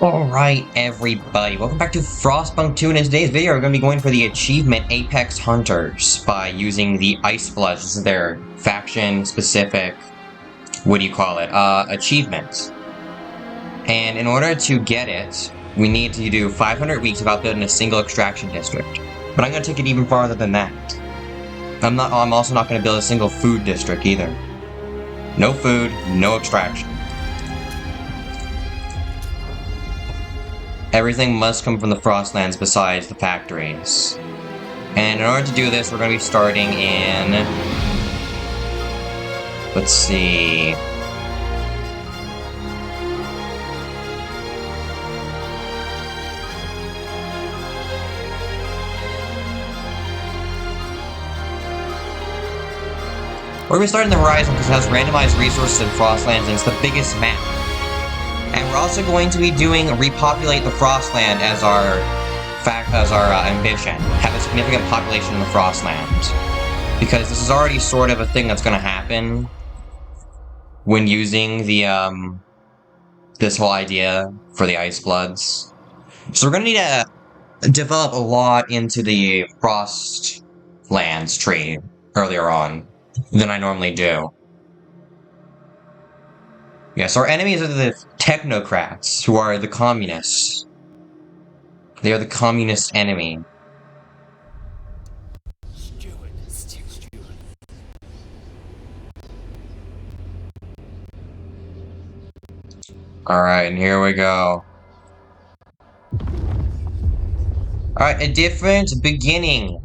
Alright, everybody, welcome back to Frostpunk 2. In today's video, we're going to be going for the achievement Apex Hunters by using the Ice Bloods. This is their faction-specific, achievement. And in order to get it, we need to do 500 weeks without building a single extraction district. But I'm going to take it even farther than that. I'm also not going to build a single food district either. No food, no extraction. Everything must come from the Frostlands besides the factories. And in order to do this, we're going to be starting in... Let's see... We're going to be starting the Horizon because it has randomized resources in Frostlands and it's the biggest map. And we're also going to be doing repopulate the Frostland as our ambition. Have a significant population in the Frostland. Because this is already sort of a thing that's going to happen when using the, this whole idea for the Ice Bloods. So we're going to need to develop a lot into the Frostlands tree earlier on than I normally do. Yes, our enemies are the technocrats, who are the communists. They are the communist enemy. Alright, and here we go. Alright, a different beginning.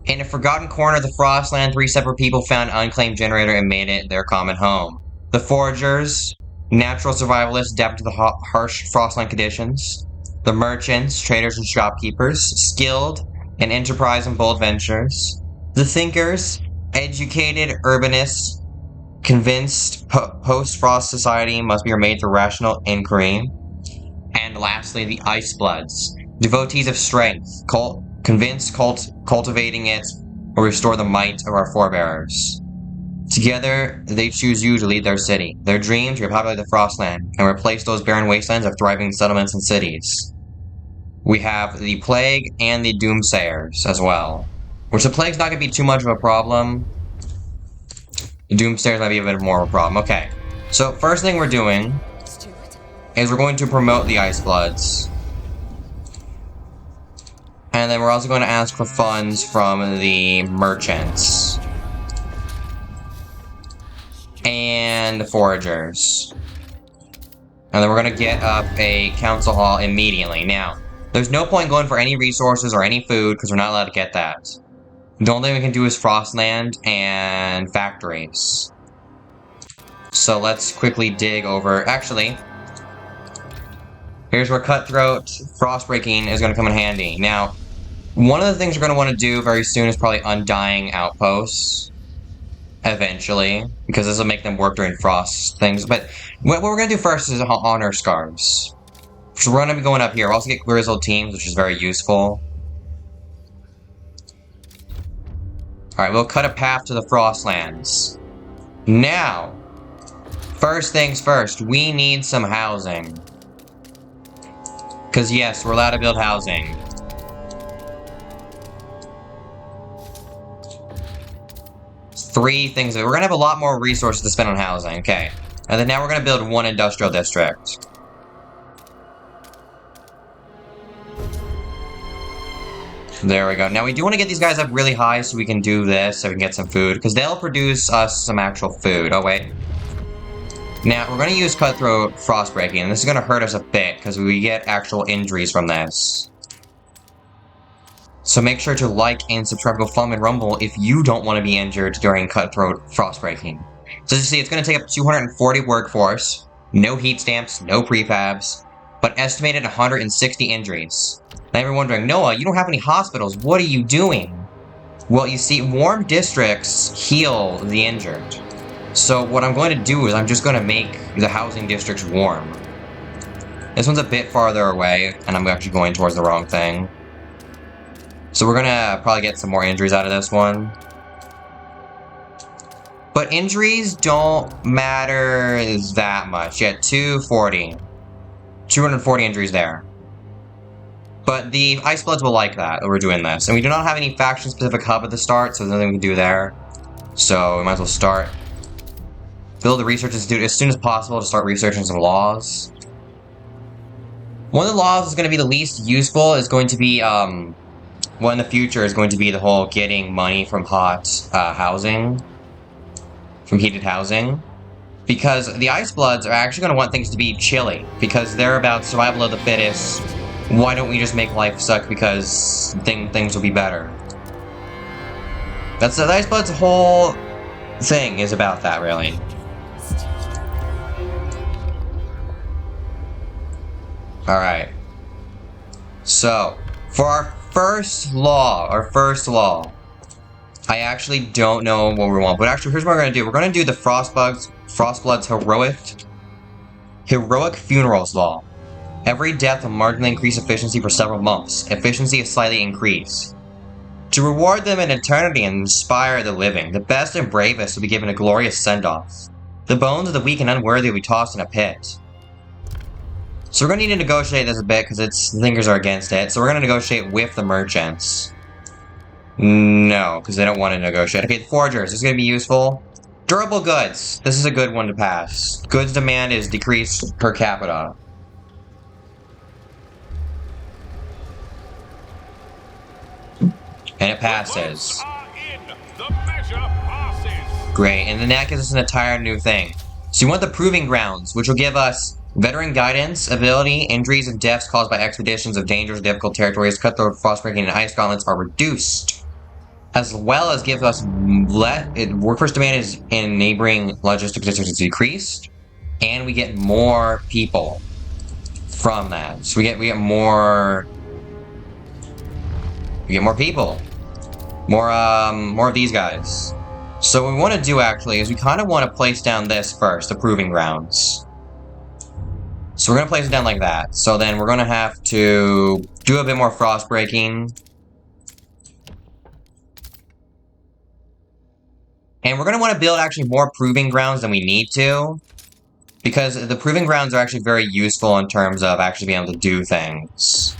In a forgotten corner of the Frostland, 3 separate people found an unclaimed generator and made it their common home. The Foragers, natural survivalists adapted to the harsh Frostland conditions. The merchants, traders, and shopkeepers, skilled and enterprise in bold ventures. The thinkers, educated urbanists, convinced post-Frost society must be remade through rational inquiry. And lastly, the Ice Bloods, devotees of strength, convinced cultivating it will restore the might of our forebears. Together, they choose you to lead their city. Their dreams repopulate the Frostland and replace those barren wastelands of thriving settlements and cities. We have the Plague and the Doomsayers as well. Which the Plague's not going to be too much of a problem. The Doomsayers might be a bit more of a problem. Okay, so first thing we're doing is we're going to promote the Ice Bloods. And then we're also going to ask for funds from the merchants. And the Foragers. And then we're going to get up a council hall immediately. Now, there's no point going for any resources or any food, because we're not allowed to get that. The only thing we can do is Frostland and factories. So let's quickly dig over... Actually, here's where Cutthroat Frostbreaking is going to come in handy. Now, one of the things we're going to want to do very soon is probably Undying Outposts. Eventually, because this will make them work during frost things. But what we're going to do first is honor scarves. So we're going to be going up here. We'll also get grizzled teams, which is very useful. Alright, we'll cut a path to the Frostlands. Now, first things first, we need some housing. Because yes, we're allowed to build housing. Three things. We're going to have a lot more resources to spend on housing. Okay. And then now we're going to build one industrial district. There we go. Now we do want to get these guys up really high so we can do this, so we can get some food. Because they'll produce us some actual food. Oh, wait. Now, we're going to use Cutthroat Frostbreaking. And this is going to hurt us a bit, because we get actual injuries from this. So make sure to like and subscribe, go follow me on Rumble if you don't want to be injured during Cutthroat Frostbreaking. So as you see, it's going to take up 240 workforce, no heat stamps, no prefabs, but estimated 160 injuries. Now you're wondering, Noah, you don't have any hospitals, what are you doing? Well, you see, warm districts heal the injured. So what I'm going to do is I'm just going to make the housing districts warm. This one's a bit farther away, and I'm actually going towards the wrong thing. So we're gonna probably get some more injuries out of this one. But injuries don't matter that much. Yeah, 240. 240 injuries there. But the Ice Bloods will like that we're doing this. And we do not have any faction-specific hub at the start, so there's nothing we can do there. So we might as well start. Build a research institute as soon as possible to start researching some laws. One of the laws is going to be the least useful is going to be, well, in the future is going to be the whole getting money from hot housing. From heated housing. Because the Ice Bloods are actually going to want things to be chilly. Because they're about survival of the fittest. Why don't we just make life suck because things will be better? That's the Ice Bloods' whole thing is about that, really. Alright. So, for our first law, I actually don't know what we want, but actually here's what we're going to do. We're going to do the Frostblood's heroic funerals law. Every death will marginally increase efficiency for several months. Efficiency is slightly increased. To reward them in eternity and inspire the living, the best and bravest will be given a glorious send-off. The bones of the weak and unworthy will be tossed in a pit. So we're going to need to negotiate this a bit because its thinkers are against it. So we're going to negotiate with the merchants. No, because they don't want to negotiate. Okay, the foragers. This is going to be useful. Durable goods. This is a good one to pass. Goods demand is decreased per capita. And it passes. Great, and then that gives us an entire new thing. So you want the Proving Grounds, which will give us veteran guidance, ability, injuries, and deaths caused by expeditions of dangerous, difficult territories, cutthroat, frostbreaking, and ice gauntlets are reduced. As well as give us workforce demand is in neighboring logistic districts is decreased, and we get more people from that. So we get more people. More of these guys. So what we want to do, actually, is we kind of want to place down this first, the Proving Grounds. So we're going to place it down like that. So then we're going to have to do a bit more frost breaking. And we're going to want to build, actually, more Proving Grounds than we need to. Because the Proving Grounds are actually very useful in terms of actually being able to do things.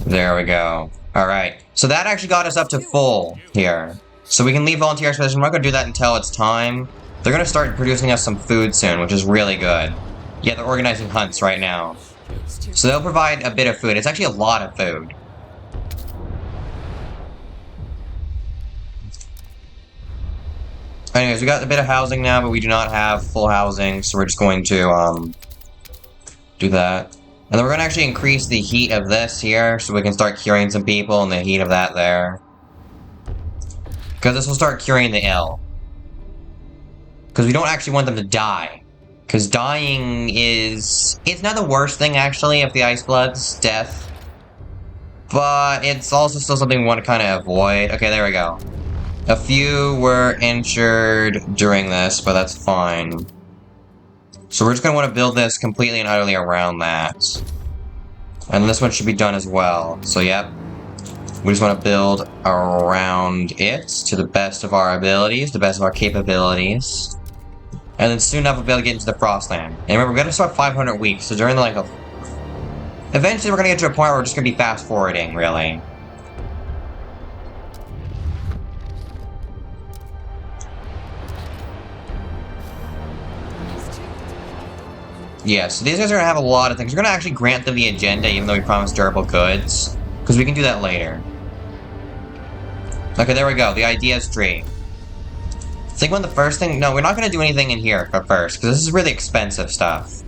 There we go. Alright, so that actually got us up to full here. So we can leave volunteer expedition. We're not going to do that until it's time. They're going to start producing us some food soon, which is really good. Yeah, they're organizing hunts right now. So they'll provide a bit of food. It's actually a lot of food. Anyways, we got a bit of housing now, but we do not have full housing, so we're just going to, do that. And then we're going to actually increase the heat of this here, so we can start curing some people and the heat of that there. Because this will start curing the ill. Because we don't actually want them to die. Because dying is... It's not the worst thing, actually, of the Ice Blood's death. But it's also still something we want to kind of avoid. Okay, there we go. A few were injured during this, but that's fine. So we're just going to want to build this completely and utterly around that. And this one should be done as well. So, yep. We just want to build around it to the best of our abilities, the best of our capabilities. And then soon enough we'll be able to get into the Frostland. And remember, we're going to start 500 weeks, so during the, like, eventually we're going to get to a point where we're just going to be fast-forwarding, really. Yeah, so these guys are going to have a lot of things. We're going to actually grant them the agenda, even though we promised durable goods. Because we can do that later. Okay, there we go. The ideas tree. I think one of the first thing... No, we're not going to do anything in here at first, because this is really expensive stuff.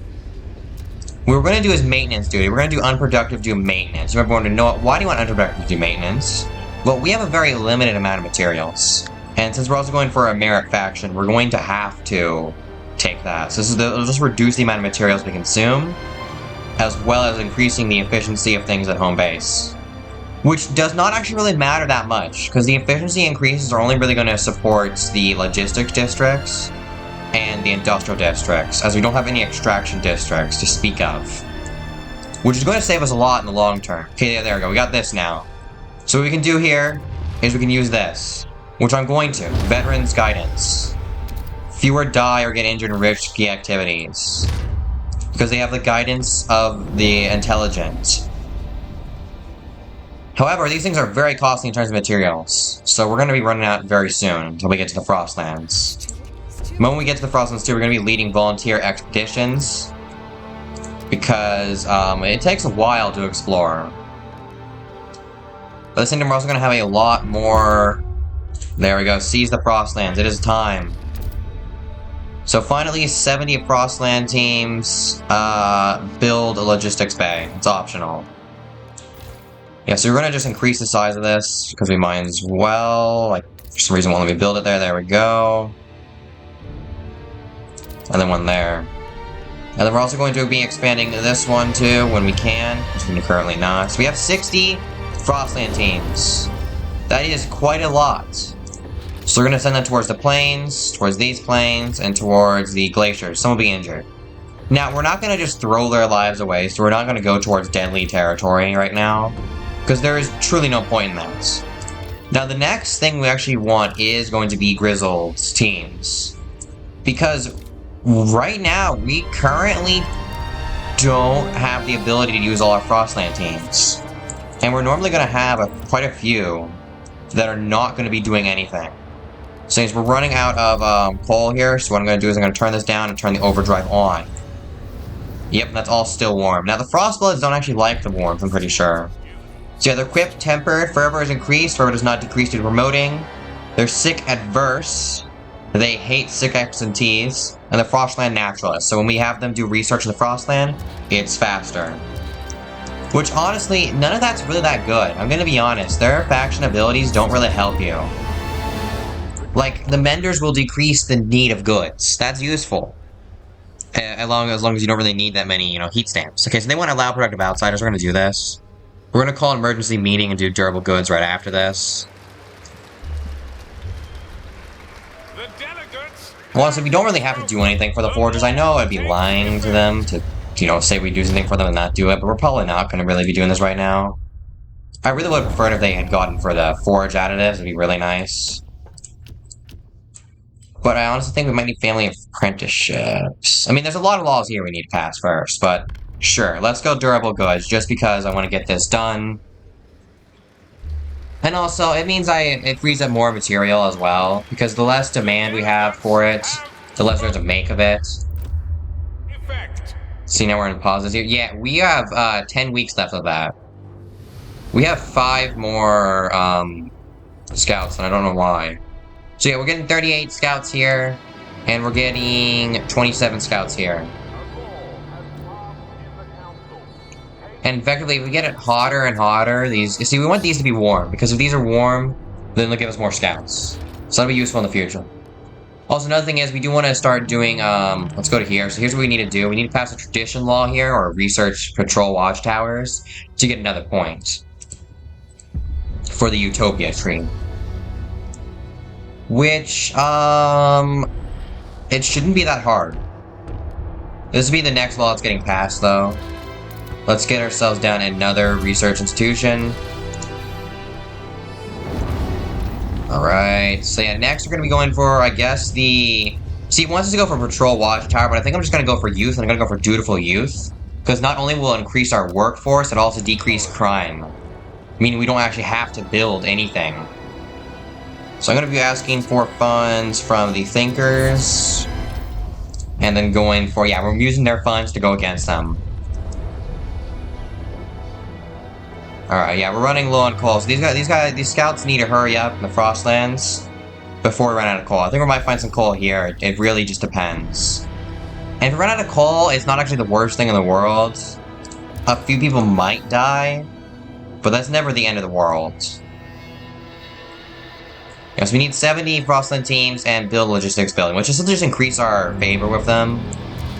What we're going to do is maintenance duty. We're going to do unproductive do maintenance. Remember, everyone to know, why do you want unproductive do maintenance? Well, we have a very limited amount of materials. And since we're also going for a merit faction, we're going to have to take that. So it'll just reduce the amount of materials we consume, as well as increasing the efficiency of things at home base. Which does not actually really matter that much, because the efficiency increases are only really going to support the logistics districts and the industrial districts, as we don't have any extraction districts to speak of. Which is going to save us a lot in the long term. Okay, there we go. We got this now. So what we can do here is we can use this, which I'm going to. Veterans Guidance. Fewer die or get injured in risky activities. because they have the guidance of the intelligent. However, these things are very costly in terms of materials, so we're going to be running out very soon until we get to the Frostlands. The moment we get to the Frostlands too, we're going to be leading volunteer expeditions, because it takes a while to explore. But at the same time, we're also going to have a lot more... There we go, seize the Frostlands, it is time. So finally, 70 Frostland teams build a logistics bay. It's optional. Yeah, so we're going to just increase the size of this, because we might as well. Like, for some reason, won't let me build it there. There we go. And then one there. And then we're also going to be expanding this one, too, when we can, which we're currently not. So we have 60 Frostland teams. That is quite a lot. So we're going to send them towards the plains, towards these plains, and towards the glaciers. Some will be injured. Now, we're not going to just throw their lives away, so we're not going to go towards deadly territory right now, because there is truly no point in that. Now, the next thing we actually want is going to be Grizzled's teams. Because right now, we currently don't have the ability to use all our Frostland teams. And we're normally going to have quite a few that are not going to be doing anything. Since we're running out of coal here, so what I'm going to do is I'm going to turn this down and turn the overdrive on. Yep, that's all still warm. Now, the Frostbloods don't actually like the warmth, I'm pretty sure. So yeah, they're equipped, tempered, fervor is increased, fervor does not decrease due to promoting. They're sick adverse. They hate sick absentees. And the Frostland naturalists. So when we have them do research in the Frostland, it's faster. Which honestly, none of that's really that good. I'm gonna be honest, their faction abilities don't really help you. Like, the Menders will decrease the need of goods. That's useful. As long as you don't really need that many, heat stamps. Okay, so they want to allow productive outsiders. We're gonna do this. We're going to call an emergency meeting and do durable goods right after this. The delegates. Well, honestly, we don't really have to do anything for the forgers. I know I'd be lying to them to, say we do something for them and not do it, but we're probably not going to really be doing this right now. I really would have preferred if they had gotten for the forge additives. It'd be really nice. But I honestly think we might need family apprenticeships. I mean, there's a lot of laws here we need to pass first, but... Sure, let's go durable goods, just because I want to get this done. And also, it means it frees up more material as well, because the less demand we have for it, the less there's a make of it. See, now we're in pauses here. Yeah, we have 10 weeks left of that. We have 5 more scouts, and I don't know why. So yeah, we're getting 38 scouts here, and we're getting 27 scouts here. And effectively, if we get it hotter and hotter, we want these to be warm, because if these are warm, then they'll give us more scouts. So that'll be useful in the future. Also, another thing is, we do want to start doing, let's go to here. So here's what we need to do. We need to pass a tradition law here, or research patrol watchtowers, to get another point. For the Utopia tree. Which, it shouldn't be that hard. This will be the next law that's getting passed, though. Let's get ourselves down another research institution. Alright, so yeah, next we're going to be going for, I guess, See, he wants us to go for Patrol Watchtower, but I think I'm just going to go for Youth, and I'm going to go for Dutiful Youth. Because not only will it increase our workforce, it'll also decrease crime. Meaning we don't actually have to build anything. So I'm going to be asking for funds from the Thinkers. And then going for, yeah, we're using their funds to go against them. Alright, yeah, we're running low on coal. So these scouts need to hurry up in the Frostlands before we run out of coal. I think we might find some coal here. It really just depends. And if we run out of coal, it's not actually the worst thing in the world. A few people might die, but that's never the end of the world. Yes, we need 70 Frostland teams and build logistics building, which will just increase our favor with them.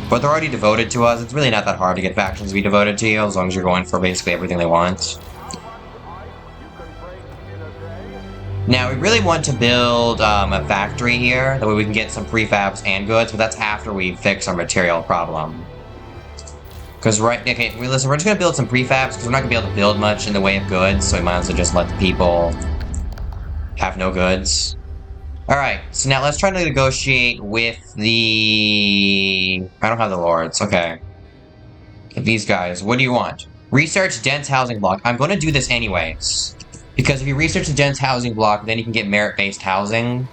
But they're already devoted to us. It's really not that hard to get factions to be devoted to you, as long as you're going for basically everything they want. Now, we really want to build a factory here, that way we can get some prefabs and goods, but that's after we fix our material problem. Because, okay, listen, we're just going to build some prefabs, because we're not going to be able to build much in the way of goods, so we might as well just let the people have no goods. Alright, so now let's try to negotiate with the... I don't have the lords, okay. These guys, what do you want? Research dense housing block. I'm going to do this anyways. Because if you research a dense housing block, then you can get merit-based housing.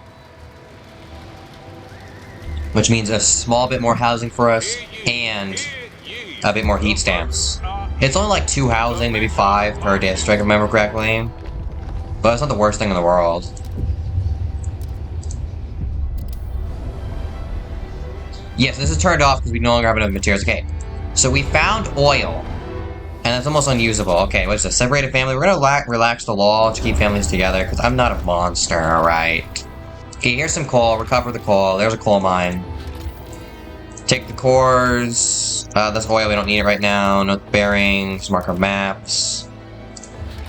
Which means a small bit more housing for us, and a bit more heat stamps. It's only like 2 housing, maybe 5 per district, if I remember correctly. But it's not the worst thing in the world. Yes, this is turned off because we no longer have enough materials. Okay, so we found oil. And it's almost unusable. Okay, what's this? Separated family. We're gonna relax the law to keep families together, because I'm not a monster, alright? Okay, here's some coal. Recover the coal. There's a coal mine. Take the cores. That's oil. We don't need it right now. Note the bearings. Mark our maps.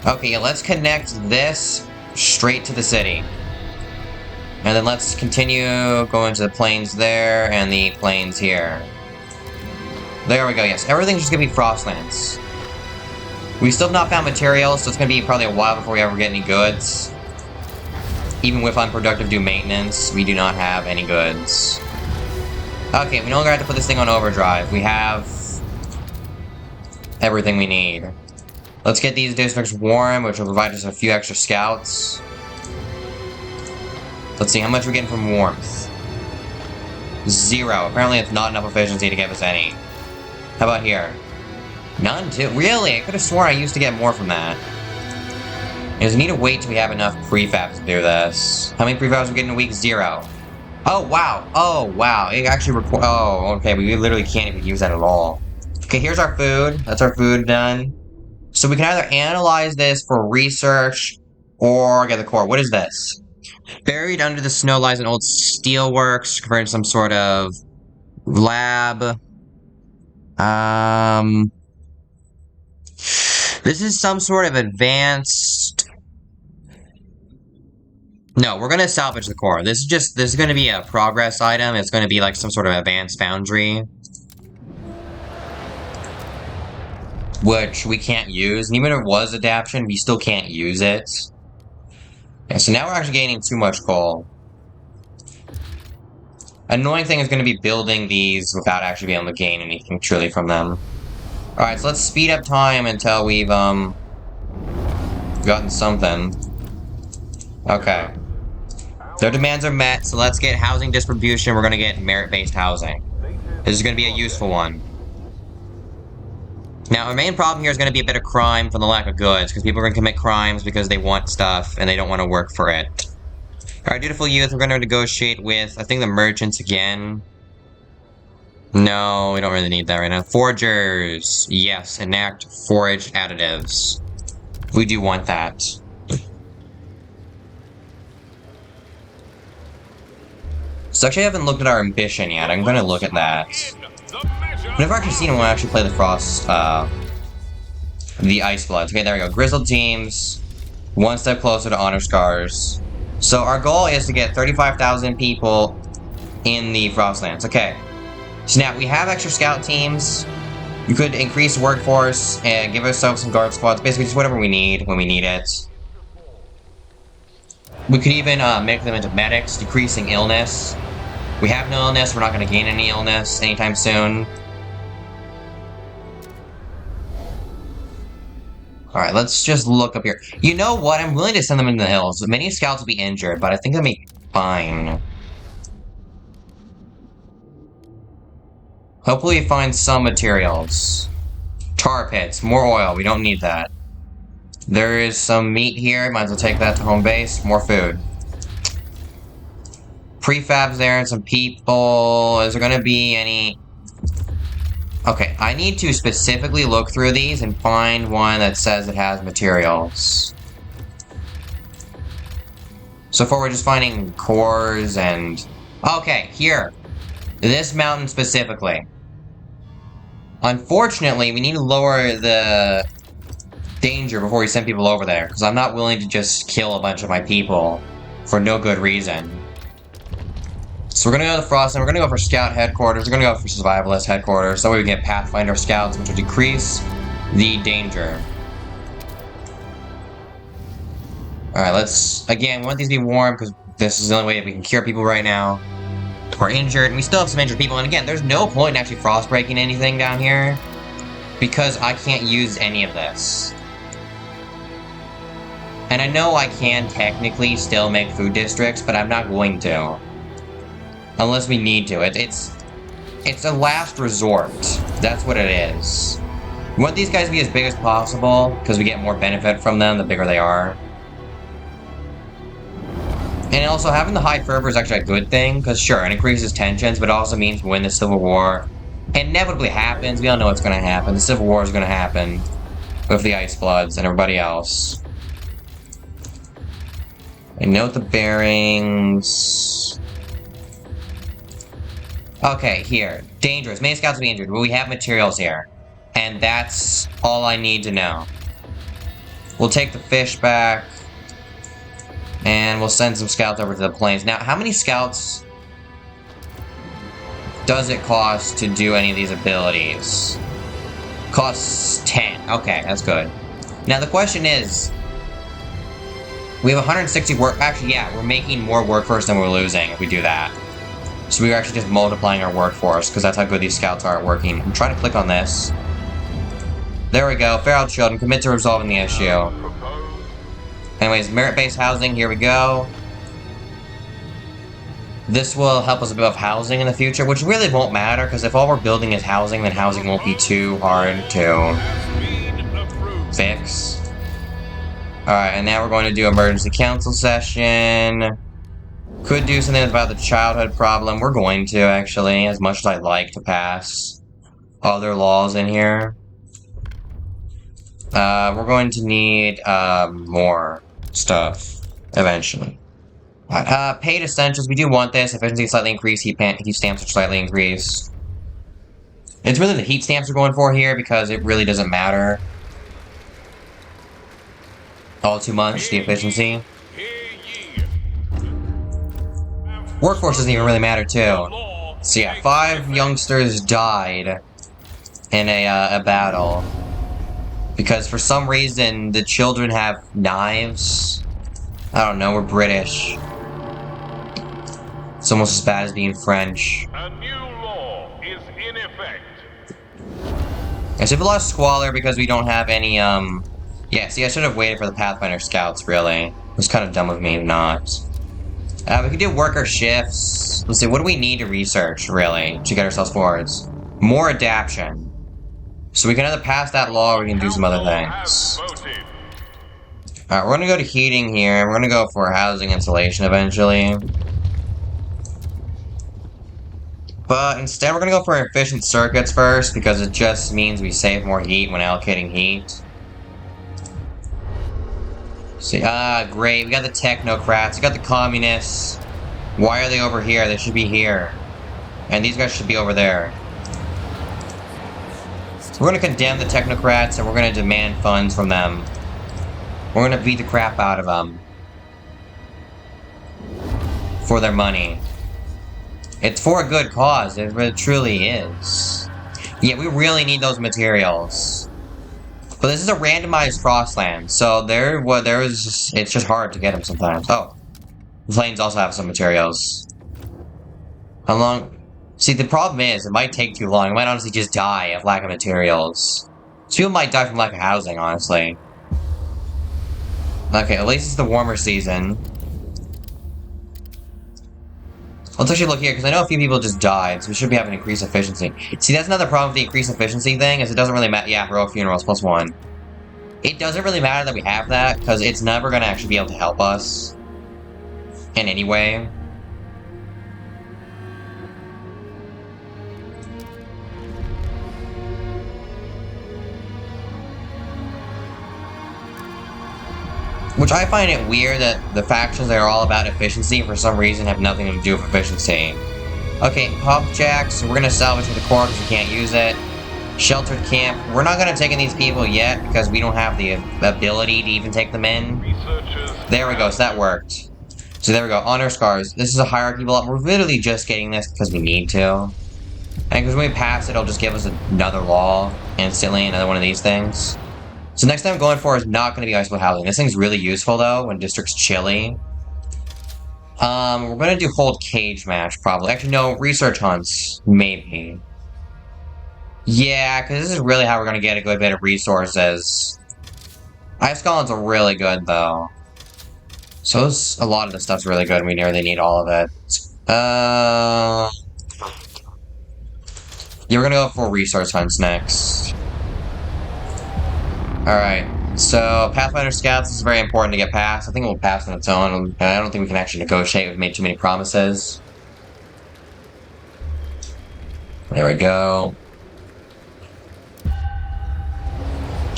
Okay, let's connect this straight to the city. And then let's continue going to the plains there and the plains here. There we go, yes. Everything's just gonna be Frostlands. We still have not found materials, so it's gonna be probably a while before we ever get any goods. Even with unproductive do maintenance, we do not have any goods. Okay, we no longer have to put this thing on overdrive. We have everything we need. Let's get these districts warm, which will provide us a few extra scouts. Let's see, how much we're getting from warmth. 0. Apparently it's not enough efficiency to give us any. How about here? None, too? Really? I could have sworn I used to get more from that. Is we need to wait till we have enough prefabs to do this. How many prefabs are we getting a week? 0. Oh, wow. Oh, wow. It actually oh, okay. We literally can't even use that at all. Okay, here's our food. That's our food done. So we can either analyze this for research or get the core. What is this? Buried under the snow lies an old steelworks, converted to some sort of lab. This is some sort of advanced... No, we're gonna salvage the core. This is gonna be a progress item. It's gonna be like some sort of advanced foundry. Which we can't use. And even if it was adaptation, we still can't use it. Yeah, so now we're actually gaining too much coal. Annoying thing is going to be building these without actually being able to gain anything truly from them. Alright, so let's speed up time until we've, gotten something. Okay. Their demands are met, so let's get housing distribution. We're going to get merit-based housing. This is going to be a useful one. Now, our main problem here is going to be a bit of crime from the lack of goods, because people are going to commit crimes because they want stuff and they don't want to work for it. Alright, dutiful youth, we're going to negotiate with, I think, the merchants again. No, we don't really need that right now. Forgers! Yes, enact forage additives. We do want that. So actually I haven't looked at our ambition yet. I'm going to look at that. I've never actually seen anyone actually play the Frost, the Ice Bloods. Okay, there we go. Grizzled teams. One step closer to Honor Scars. So our goal is to get 35,000 people in the Frostlands. Okay. So now, we have extra scout teams. You could increase workforce and give ourselves some guard squads. Basically, just whatever we need when we need it. We could even make them into medics, decreasing illness. We have no illness. We're not going to gain any illness anytime soon. Alright, let's just look up here. You know what? I'm willing to send them into the hills. Many scouts will be injured, but I think they'll be fine. Hopefully we find some materials. Tar pits, more oil. We don't need that. There is some meat here. Might as well take that to home base. More food. Prefabs there and some people. Is there going to be any... Okay, I need to specifically look through these and find one that says it has materials. So far we're just finding cores and... Okay, here. This mountain specifically. Unfortunately, we need to lower the danger before we send people over there, because I'm not willing to just kill a bunch of my people for no good reason. So we're gonna go to the Frost, and we're gonna go for Scout Headquarters, we're gonna go for Survivalist Headquarters, so we can get Pathfinder Scouts, which will decrease the danger. Alright, let's, again, we want these to be warm, because this is the only way we can cure people right now. We're injured, and we still have some injured people, and again, there's no point in actually frost breaking anything down here. because I can't use any of this. And I know I can technically still make food districts, but I'm not going to. Unless we need to. It's a last resort. That's what it is. We want these guys to be as big as possible, because we get more benefit from them the bigger they are. And also, having the high fervor is actually a good thing, because sure, it increases tensions, but it also means when the Civil War inevitably happens, we all know what's going to happen. The Civil War is going to happen with the Ice Bloods and everybody else. And note the bearings. Okay, here. Dangerous. Many scouts will be injured, but we have materials here. And that's all I need to know. We'll take the fish back. And we'll send some scouts over to the plains. Now, how many scouts does it cost to do any of these abilities? Costs 10. Okay, that's good. Now, the question is, we have 160 work... Actually, yeah, we're making more workforce than we're losing if we do that. So we're actually just multiplying our workforce, because that's how good these scouts are at working. I'm trying to click on this. There we go. Feral children, commit to resolving the issue. Anyways, merit-based housing, here we go. This will help us build housing in the future, which really won't matter, because if all we're building is housing, then housing won't be too hard to fix. Alright, and now we're going to do emergency council session. Could do something about the childhood problem. We're going to, actually, as much as I'd like to pass other laws in here. We're going to need, more stuff, eventually. Paid essentials, we do want this. Efficiency slightly increased, heat stamps are slightly increased. It's really the heat stamps we're going for here, because it really doesn't matter all too much, the efficiency. Workforce doesn't even really matter, too. So yeah, 5 youngsters died in a battle. Because for some reason, the children have knives. I don't know, we're British. It's almost as bad as being French. A new law is in effect. Yeah, so we lost Squalor because we don't have any, Yeah, see, I should have waited for the Pathfinder Scouts, really. It was kind of dumb of me not. We could do worker shifts. Let's see, what do we need to research, really, to get ourselves forwards? More adaption. So we can either pass that law or we can do some other things. Alright, we're gonna go to heating here. We're gonna go for housing insulation eventually. But instead, we're gonna go for efficient circuits first, because it just means we save more heat when allocating heat. See, great. We got the technocrats. We got the communists. Why are they over here? They should be here. And these guys should be over there. We're gonna condemn the technocrats, and we're gonna demand funds from them. We're gonna beat the crap out of them. For their money. It's for a good cause. It really truly is. Yeah, we really need those materials. But this is a randomized Frostland, so it's just hard to get them sometimes. Oh. The planes also have some materials. How long? See, the problem is, it might take too long. It might honestly just die of lack of materials. So people might die from lack of housing, honestly. Okay, at least it's the warmer season. Let's actually look here, because I know a few people just died, so we should be having increased efficiency. See, that's another problem with the increased efficiency thing, is it doesn't really matter. Yeah, heroic funerals, +1. It doesn't really matter that we have that, because it's never going to actually be able to help us. In any way. Which I find it weird that the factions that are all about efficiency for some reason have nothing to do with efficiency. Okay, pub jacks, we're gonna salvage the core because we can't use it. Sheltered camp, we're not gonna take in these people yet because we don't have the ability to even take them in. There we go, so that worked. So there we go, honor scars. This is a hierarchy block. We're literally just getting this because we need to. And because when we pass it, it'll just give us another law instantly, another one of these things. So next time I'm going for is not going to be iceberg housing. This thing's really useful, though, when district's chilly. We're going to do hold cage match, probably. Actually, no, research hunts, maybe. Yeah, because this is really how we're gonna get a good bit of resources. Ice golems are really good, though. So a lot of the stuff's really good, and we nearly need all of it. Yeah, we're gonna go for resource hunts next. Alright, so Pathfinder Scouts is very important to get past. I think we'll pass on its own. I don't think we can actually negotiate. We've made too many promises. There we go.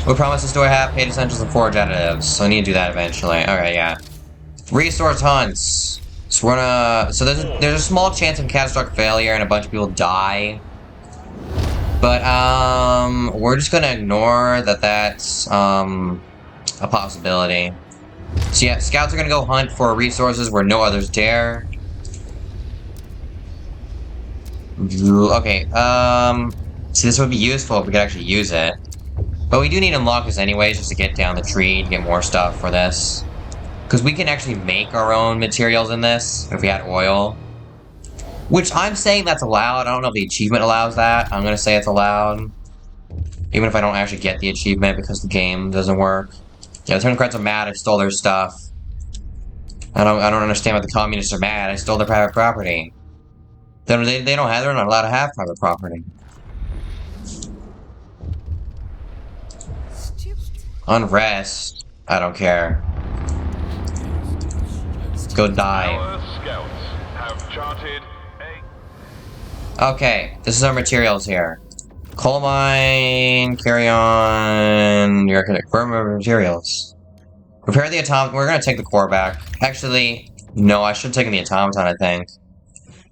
What promises do I have? Paid essentials and forage additives. So I need to do that eventually. Alright, yeah. Resource hunts. So we're gonna. So there's a small chance of catastrophic failure and a bunch of people die. But we're just gonna ignore that. That's a possibility. So yeah, scouts are gonna go hunt for resources where no others dare. Okay. See, this would be useful if we could actually use it. But we do need to unlock this anyways, just to get down the tree to get more stuff for this. Because we can actually make our own materials in this, if we had oil. Which I'm saying that's allowed. I don't know if the achievement allows that. I'm gonna say it's allowed. Even if I don't actually get the achievement because the game doesn't work. Yeah, the Turnocrats are mad I stole their stuff. I don't understand why the communists are mad. I stole their private property. They're not allowed to have private property. Unrest. I don't care. Go die. Our scouts have charted a... Okay, this is our materials here. Coal mine, carry on. You're gonna burn materials. Repair the automaton. We're gonna take the core back. Actually, no, I should have taken the automaton, I think.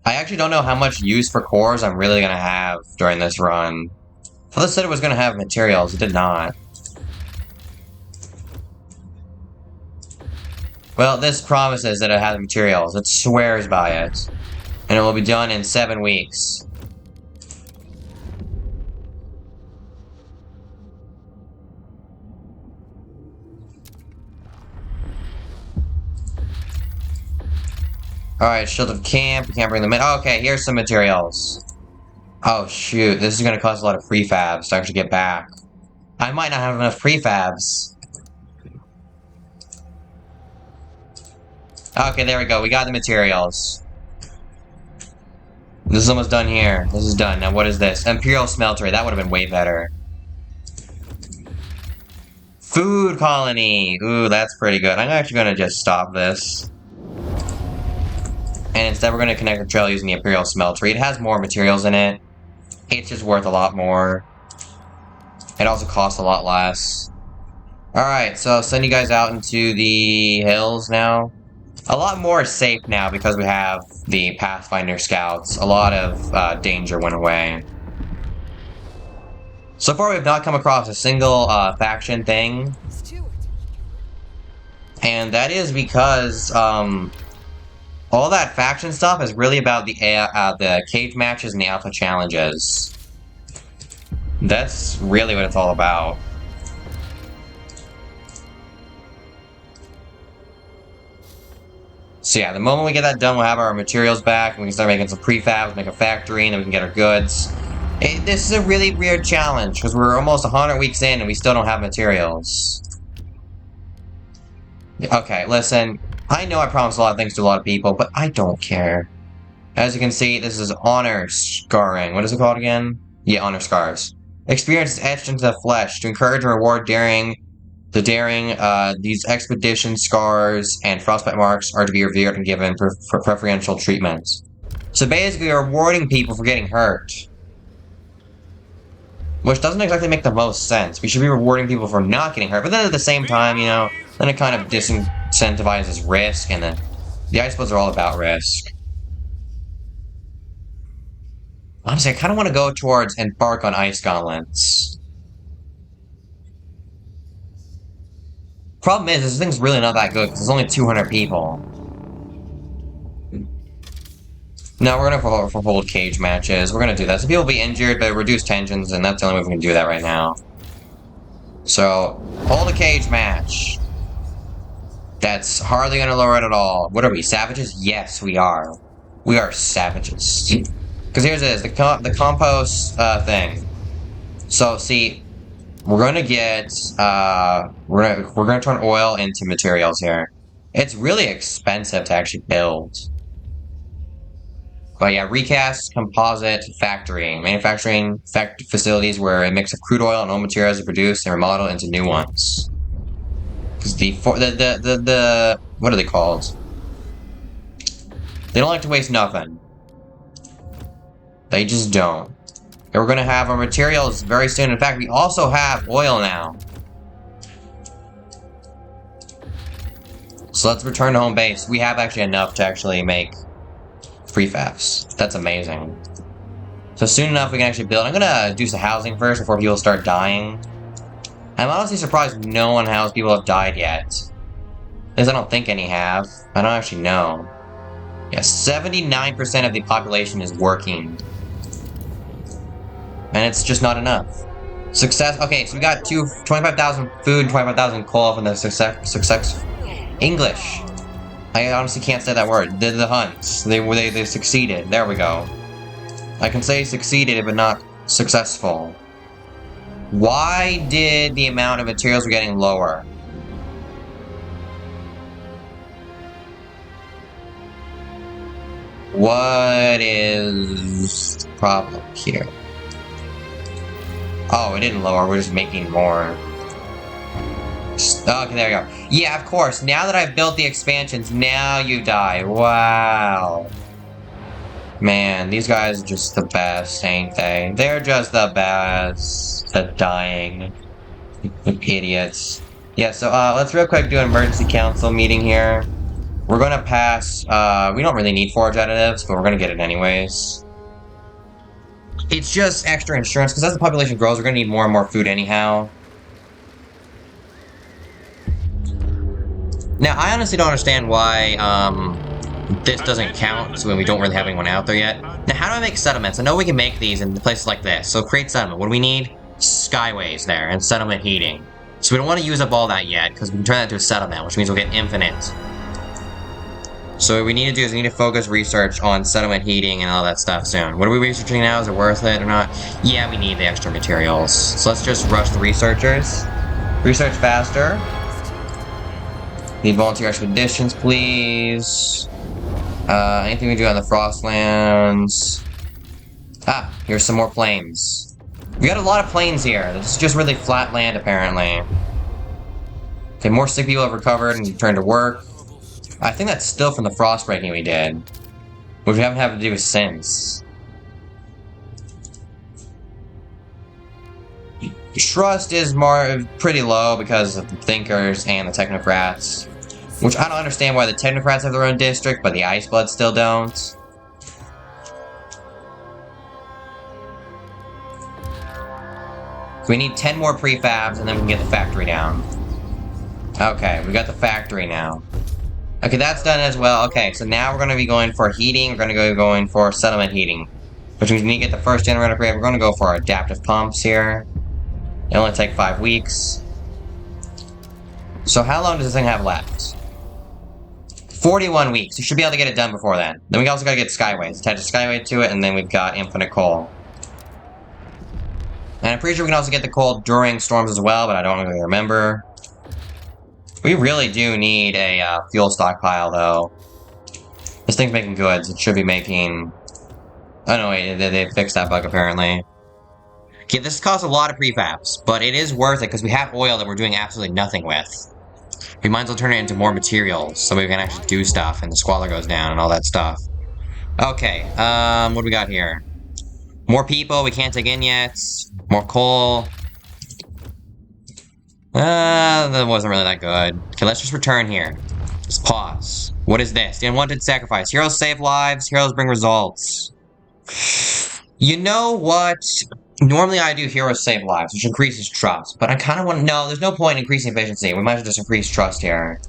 I actually don't know how much use for cores I'm really gonna have during this run. I thought it said it was gonna have materials. It did not. Well, this promises that it has materials. It swears by it. And it will be done in 7 weeks. Alright, shield of camp. We can't bring them in. Oh, okay, here's some materials. Oh, shoot. This is gonna cost a lot of prefabs to actually get back. I might not have enough prefabs. Okay, there we go. We got the materials. This is almost done here. This is done. Now, what is this? Imperial Smeltery. That would have been way better. Food colony. Ooh, that's pretty good. I'm actually gonna just stop this. And instead, we're gonna connect the trail using the Imperial Smeltery. It has more materials in it. It's just worth a lot more. It also costs a lot less. Alright, so I'll send you guys out into the hills now. A lot more safe now because we have the Pathfinder Scouts. A lot of danger went away. So far, we have not come across a single faction thing. And that is because all that faction stuff is really about the cage matches and the alpha challenges. That's really what it's all about. So yeah, the moment we get that done, we'll have our materials back, and we can start making some prefabs, make a factory, and then we can get our goods. This is a really weird challenge, because we're almost 100 weeks in, and we still don't have materials. Okay, listen, I know I promised a lot of things to a lot of people, but I don't care. As you can see, this is honor scarring. What is it called again? Yeah, honor scars. Experience is etched into the flesh to encourage and reward these expedition scars and frostbite marks are to be revered and given for preferential treatment. So basically, we're rewarding people for getting hurt. Which doesn't exactly make the most sense. We should be rewarding people for not getting hurt, but then at the same time, you know, then it kind of disincentivizes risk, and then the ice boats are all about risk. Honestly, I kind of want to go towards embark on ice gauntlets. Problem is, this thing's really not that good, because there's only 200 people. No, we're gonna for hold cage matches. We're gonna do that. Some people will be injured, but reduce tensions, and that's the only way we can do that right now. So, hold a cage match. That's hardly gonna lower it at all. What are we, savages? Yes, we are. We are savages. Because here's this, the compost thing. So, see, we're gonna get, we're gonna turn oil into materials here. It's really expensive to actually build. But yeah, recast, composite, factory. Manufacturing facilities where a mix of crude oil and oil materials are produced and remodeled into new ones. Because the what are they called? They don't like to waste nothing. They just don't. And we're gonna have our materials very soon. In fact, we also have oil now. So let's return to home base. We have actually enough to actually make prefabs. That's amazing. So soon enough we can actually build. I'm gonna do some housing first before people start dying. I'm honestly surprised no one has people have died yet. Because I don't think any have. I don't actually know. Yeah, 79% of the population is working. And it's just not enough. Success. Okay, so we got 25,000 food, 25,000 coal from the success. English. I honestly can't say that word. The hunts. They succeeded. There we go. I can say succeeded, but not successful. Why did the amount of materials we're getting lower? What is the problem here? Oh, it didn't lower, we're just making more. Okay, there we go. Yeah, of course, now that I've built the expansions, now you die. Wow. Man, these guys are just the best, ain't they? They're just the best at dying. Idiots. Yeah, so let's real quick do an emergency council meeting here. We're gonna pass, we don't really need forage additives, but we're gonna get it anyways. It's just extra insurance, because as the population grows, we're gonna need more and more food anyhow. Now, I honestly don't understand why, this doesn't count, so when we don't really have anyone out there yet. Now, how do I make settlements? I know we can make these in places like this. So create settlement. What do we need? Skyways there, and settlement heating. So we don't want to use up all that yet, because we can turn that into a settlement, which means we'll get infinite. So what we need to do is we need to focus research on settlement heating and all that stuff soon. What are we researching now? Is it worth it or not? Yeah, we need the extra materials. So let's just rush the researchers. Research faster. Need volunteer expeditions, please. Anything we do on the Frostlands? Ah, here's some more plains. We got a lot of plains here. This is just really flat land, apparently. Okay, more sick people have recovered and returned to work. I think that's still from the frost breaking we did, which we haven't had to do since. Trust is pretty low because of the thinkers and the technocrats, which I don't understand why the technocrats have their own district, but the Icebloods still don't. We need 10 more prefabs and then we can get the factory down. Okay, we got the factory now. Okay, that's done as well. Okay, so now we're going to be going for heating. We're going to go going for settlement heating, which means we need to get the first generator upgrade. We're going to go for our adaptive pumps here. It only take 5 weeks. So how long does this thing have left? 41 weeks. You should be able to get it done before then. Then we also got to get Skyways. Attach a Skyway to it, and then we've got infinite coal. And I'm pretty sure we can also get the coal during storms as well, but I don't really remember. We really do need a fuel stockpile, though. This thing's making goods. It should be making... Oh, no, wait. They fixed that bug, apparently. Okay, this costs a lot of prefabs, but it is worth it because we have oil that we're doing absolutely nothing with. We might as well turn it into more materials so we can actually do stuff and the squalor goes down and all that stuff. Okay, what do we got here? More people we can't take in yet. More coal. That wasn't really that good. Okay, let's just return here. Let's pause. What is this? The unwanted sacrifice. Heroes save lives. Heroes bring results. You know what? Normally I do heroes save lives, which increases trust. But I kind of want to... No, there's no point in increasing efficiency. We might as well just increase trust here.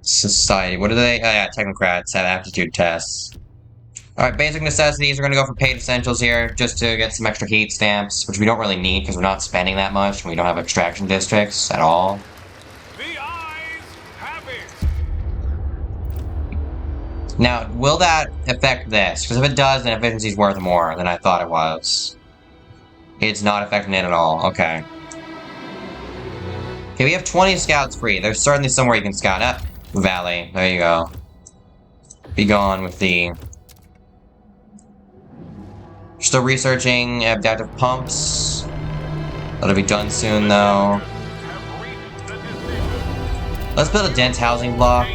Society. What do they... Oh, yeah, technocrats have aptitude tests. Alright, basic necessities. We're going to go for paid essentials here, just to get some extra heat stamps, which we don't really need because we're not spending that much, and we don't have extraction districts at all. The eyes have it. Now, will that affect this? Because if it does, then efficiency's worth more than I thought it was. It's not affecting it at all. Okay. Okay, we have 20 scouts free. There's certainly somewhere you can scout. Up. Valley. There you go. Be gone with the... Still researching adaptive pumps. That'll be done soon, though. Let's build a dense housing block.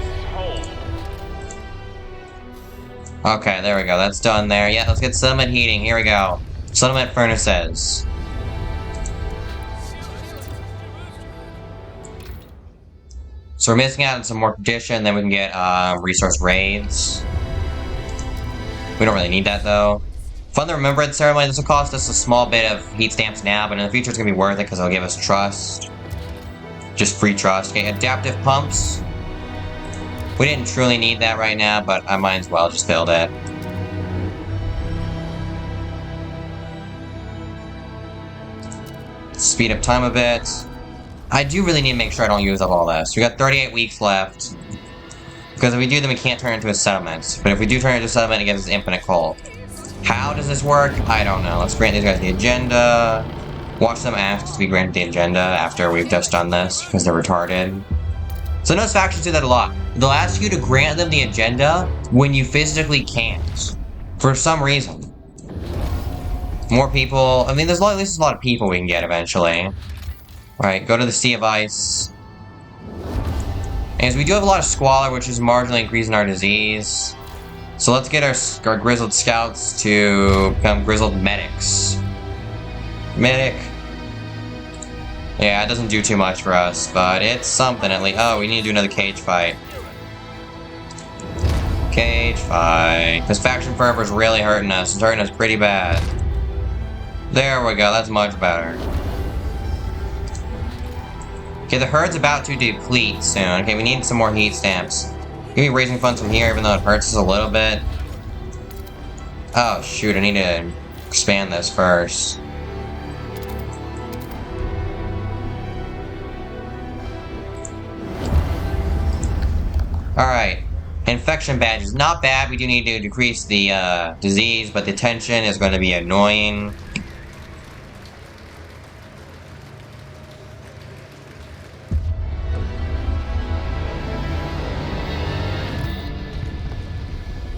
Okay, there we go. That's done there. Yeah, let's get settlement heating. Here we go. Settlement furnaces. So we're missing out on some more tradition, then we can get resource raids. We don't really need that, though. Fund the Remembrance Ceremony. This will cost us a small bit of heat stamps now, but in the future it's going to be worth it because it'll give us trust. Just free trust. Okay, adaptive pumps. We didn't truly need that right now, but I might as well just build it. Speed up time a bit. I do really need to make sure I don't use up all this. We got 38 weeks left. Because if we do, then we can't turn it into a settlement. But if we do turn it into a settlement, it gives us infinite coal. How does this work? I don't know. Let's grant these guys the agenda. Watch them ask to be granted the agenda after we've just done this, because they're retarded. So those factions do that a lot. They'll ask you to grant them the agenda when you physically can't. For some reason. More people. I mean, there's at least a lot of people we can get eventually. Alright, go to the Sea of Ice. And we do have a lot of squalor, which is marginally increasing our disease. So let's get our grizzled scouts to become grizzled medics. Medic. Yeah, it doesn't do too much for us, but it's something at least. Oh, we need to do another cage fight. Cage fight. This faction fervor is really hurting us. It's hurting us pretty bad. There we go, that's much better. Okay, the herd's about to deplete soon. Okay, we need some more heat stamps. Give me raising funds from here, even though it hurts us a little bit. Oh, shoot, I need to expand this first. Alright. Infection badges. Not bad, we do need to decrease the disease, but the tension is going to be annoying.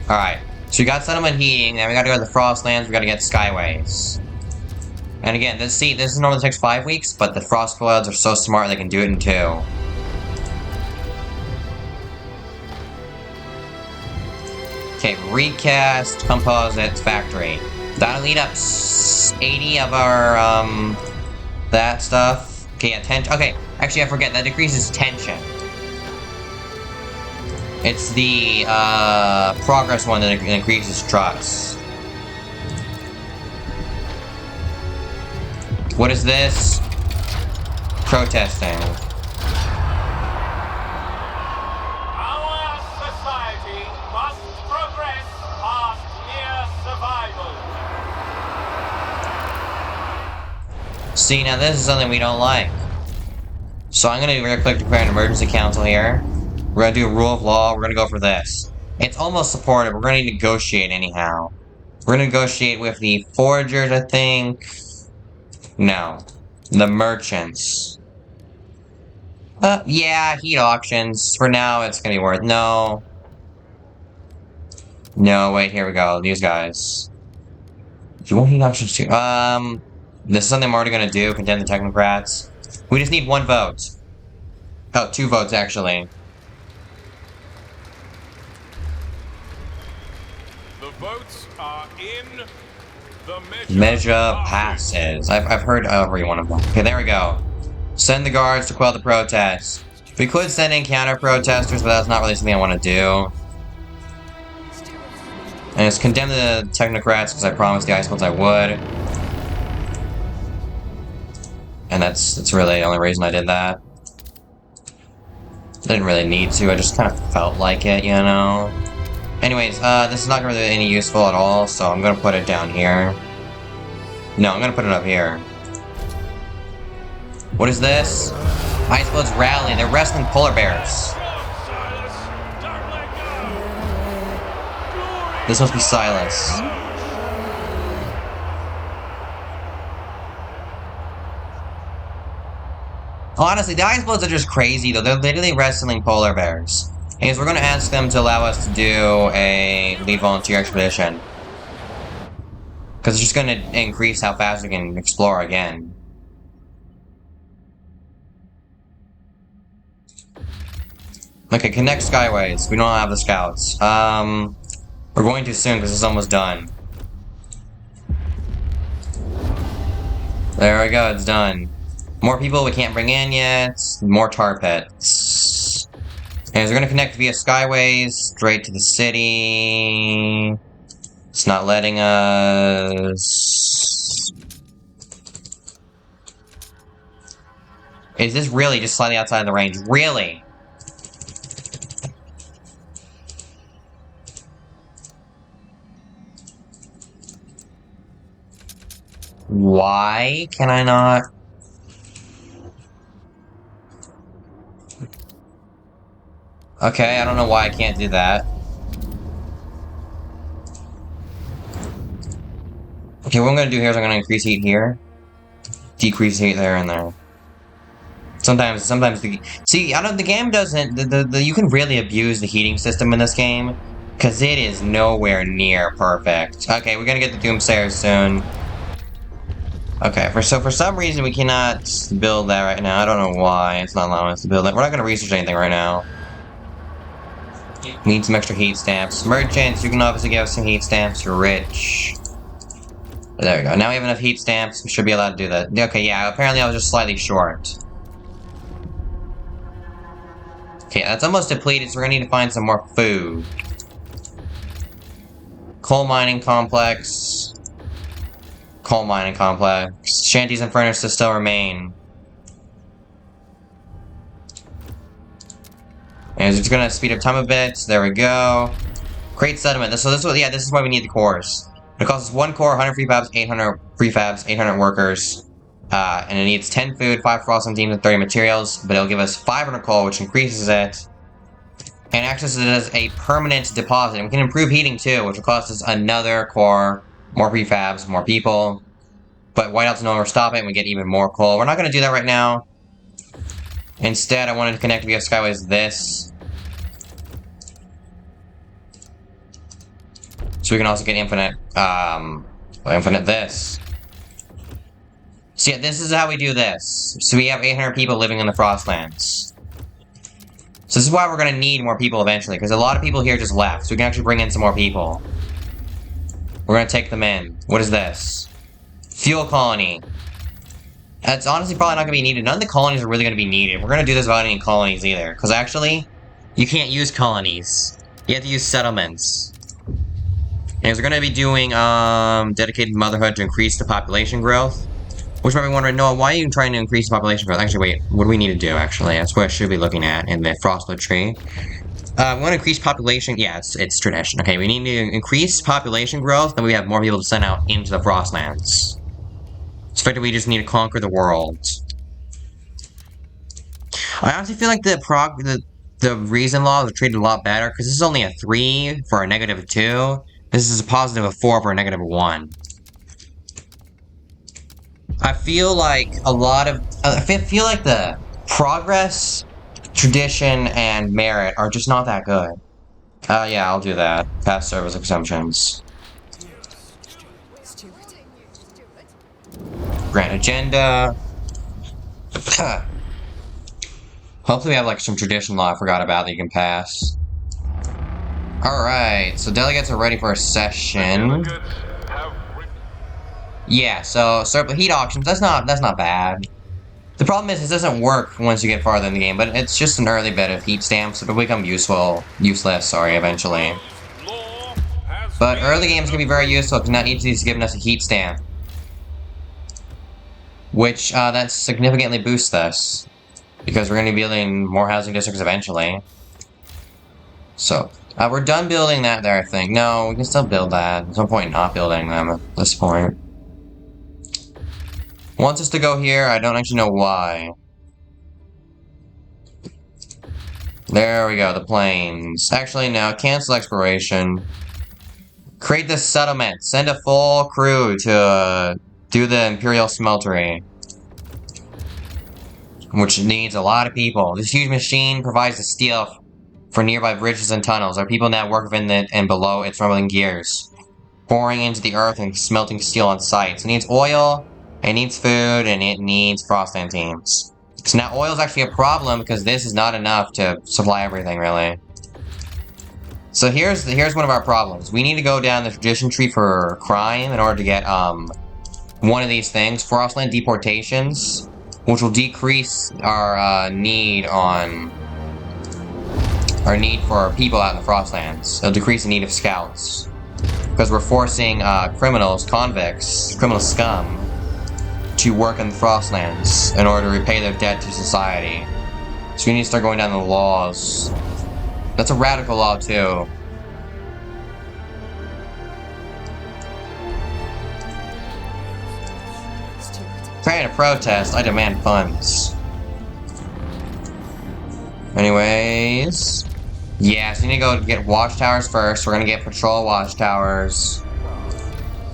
Alright, so we got settlement heating, then we gotta go to the Frostlands, we gotta get Skyways. And again, this normally takes 5 weeks, but the Frost Clouds are so smart they can do it in 2. Okay, recast, composite, factory. That'll eat up 80 of our, that stuff. Okay, yeah, tension. Okay, actually I forget, that decreases tension. It's the, progress one that increases trust. What is this? Protesting. Our society must progress past mere survival. See, now this is something we don't like. So I'm gonna real quick declare an emergency council here. We're gonna do a rule of law, we're gonna go for this. It's almost supported, we're gonna negotiate anyhow. We're gonna negotiate with the foragers, I think. No. The merchants. Yeah, heat auctions. For now, it's gonna be worth... No. No, wait, here we go. These guys. Do you want heat auctions too? This is something I'm already gonna do, condemn the technocrats. We just need 1 vote. Oh, 2 votes, actually. The votes are in. The Measure passes. I've heard every one of them. Okay, there we go. Send the guards to quell the protests. We could send in counter-protesters, but that's not really something I want to do. And it's condemn the technocrats, because I promised the Ice Bloods I would. And that's really the only reason I did that. I didn't really need to, I just kind of felt like it, you know? Anyways, this is not really any useful at all, so I'm gonna put it down here. No, I'm gonna put it up here. What is this? Ice Bloods rally, they're wrestling polar bears. This must be Silas. Honestly, the ice bloods are just crazy, though. They're literally wrestling polar bears. Anyways, we're gonna ask them to allow us to do a lead volunteer expedition. Because it's just gonna increase how fast we can explore again. Okay, connect skyways. We don't have the scouts. We're going to soon because it's almost done. There we go, it's done. More people we can't bring in yet. More tar pits. And we're gonna connect via skyways straight to the city. It's not letting us. Is this really just slightly outside the range? Really? Why can I not? Okay, I don't know why I can't do that. Okay, what I'm gonna do here is I'm gonna increase heat here. Decrease heat there and there. Sometimes see, I don't. The game doesn't. You can really abuse the heating system in this game, because it is nowhere near perfect. Okay, we're gonna get the Doomsayers soon. Okay, for some reason we cannot build that right now. I don't know why it's not allowing us to build it. We're not gonna research anything right now. We need some extra heat stamps. Merchants, you can obviously give us some heat stamps. You're rich. There we go. Now we have enough heat stamps. We should be allowed to do that. Okay, yeah. Apparently I was just slightly short. Okay, that's almost depleted, so we're gonna need to find some more food. Coal mining complex. Coal mining complex. Shanties and furnaces still remain. And it's gonna speed up time a bit. There we go. Create settlement. So this is why we need the cores. It costs us 1 core, 100 prefabs, 800 prefabs, 800 workers. And it needs 10 food, 5 frost and teams, and 30 materials, but it'll give us 500 coal, which increases it. And accesses it as a permanent deposit. And we can improve heating too, which will cost us another core, more prefabs, more people. But whiteouts no longer stop it, and we get even more coal. We're not going to do that right now. Instead, I wanted to connect via Skyways this. So we can also get infinite this. So yeah, this is how we do this. So we have 800 people living in the Frostlands. So this is why we're going to need more people eventually, because a lot of people here just left, so we can actually bring in some more people. We're going to take them in. What is this? Fuel colony. That's honestly probably not going to be needed. None of the colonies are really going to be needed. We're going to do this without any colonies either, because actually, you can't use colonies. You have to use settlements. And we're going to be doing dedicated motherhood to increase the population growth. Which might be wondering, Noah, why are you trying to increase the population growth? Actually, wait, what do we need to do, actually? That's what I should be looking at in the frostwood tree. We want to increase population. Yeah, it's tradition. Okay, we need to increase population growth, then we have more people to send out into the Frostlands. So effectively, we just need to conquer the world. I honestly feel like the reason laws are treated a lot better, because this is only a 3 for a -2. This is a +4 for a -1. I feel like a lot of... I feel like the progress, tradition, and merit are just not that good. Yeah, I'll do that. Past service exemptions. Grant agenda. Hopefully we have, like, some tradition law I forgot about that you can pass. Alright, so delegates are ready for a session. Yeah, so heat auctions, that's not bad. The problem is, it doesn't work once you get farther in the game, but it's just an early bit of heat stamps. It'll become useless, eventually. But early games can be very useful, because now each of these is giving us a heat stamp. Which, that significantly boosts us. Because we're going to be building more housing districts eventually. So, we're done building that there, I think. No, we can still build that. There's no point in not building them at this point. Wants us to go here, I don't actually know why. There we go, the plains. Actually, no, cancel exploration. Create this settlement. Send a full crew to do the Imperial Smeltery. Which needs a lot of people. This huge machine provides the steel for nearby bridges and tunnels. There are people that work within it and below its rumbling gears, pouring into the earth and smelting steel on site. So it needs oil, it needs food, and it needs Frostland teams. So now oil is actually a problem because this is not enough to supply everything, really. So here's one of our problems. We need to go down the tradition tree for crime in order to get one of these things, Frostland deportations, which will decrease our need for people out in the Frostlands. It'll decrease the need of scouts. Because we're forcing criminals, convicts, criminal scum, to work in the Frostlands in order to repay their debt to society. So we need to start going down the laws. That's a radical law, too. Trying to protest, I demand funds. Anyways. Yeah, so we need to go get watchtowers first. We're gonna get patrol watchtowers.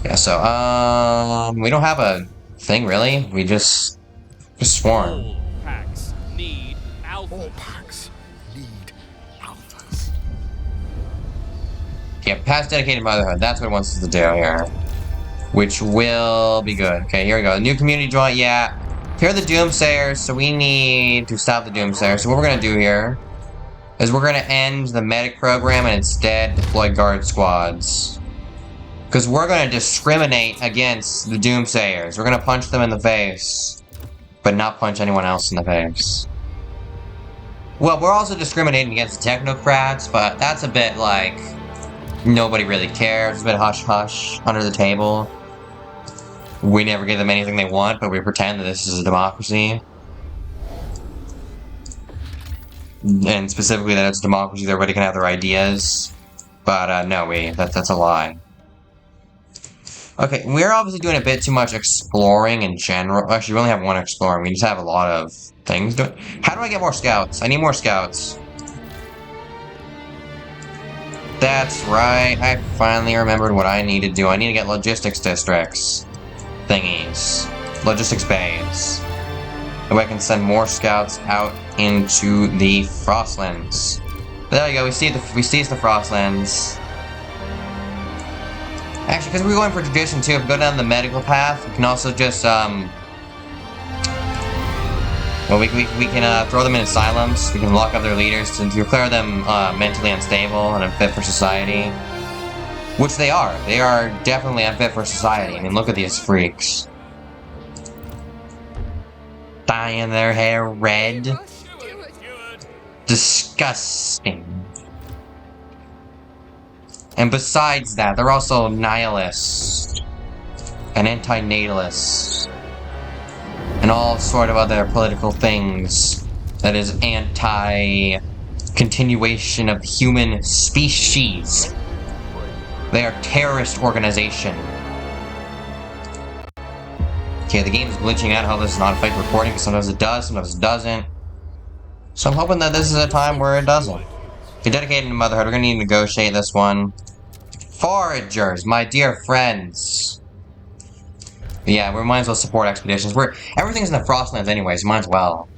Yeah, so, we don't have a thing, really. We just sworn. All packs need alphas. All packs need alphas. Yeah, past dedicated motherhood. That's what it wants us to do here. Which will be good. Okay, here we go. New community joint, yeah. Here are the Doomsayers, so we need to stop the Doomsayers. So what we're gonna do here is we're gonna end the medic program and instead deploy guard squads. Because we're gonna discriminate against the Doomsayers. We're gonna punch them in the face, but not punch anyone else in the face. Well, we're also discriminating against the technocrats, but that's a bit like nobody really cares. It's a bit hush-hush under the table. We never give them anything they want, but we pretend that this is a democracy. And specifically that it's a democracy, that everybody can have their ideas. But, no, that's a lie. Okay, we're obviously doing a bit too much exploring in general. Actually, we only have one exploring. We just have a lot of things doing. How do I get more scouts? I need more scouts. That's right, I finally remembered what I need to do. I need to get logistics districts. Thingies. Logistics bays. So I can send more scouts out into the Frostlands. There you go, we see the Frostlands. Actually, because we're going for tradition too, if we go down the medical path, we can also just, well, we can throw them in asylums. We can lock up their leaders to declare them mentally unstable and unfit for society. Which they are. They are definitely unfit for society. I mean, look at these freaks. Dyeing their hair red. Disgusting. And besides that, they're also nihilists. And anti-natalists. And all sort of other political things that is anti-continuation of human species. They are a terrorist organization. Okay, the game is glitching out how this is not a fake recording, because sometimes it does, sometimes it doesn't. So I'm hoping that this is a time where it doesn't. Okay, dedicated to motherhood, we're gonna need to negotiate this one. Foragers, my dear friends. Yeah, we might as well support expeditions. Everything's in the Frostlands anyways, might as well.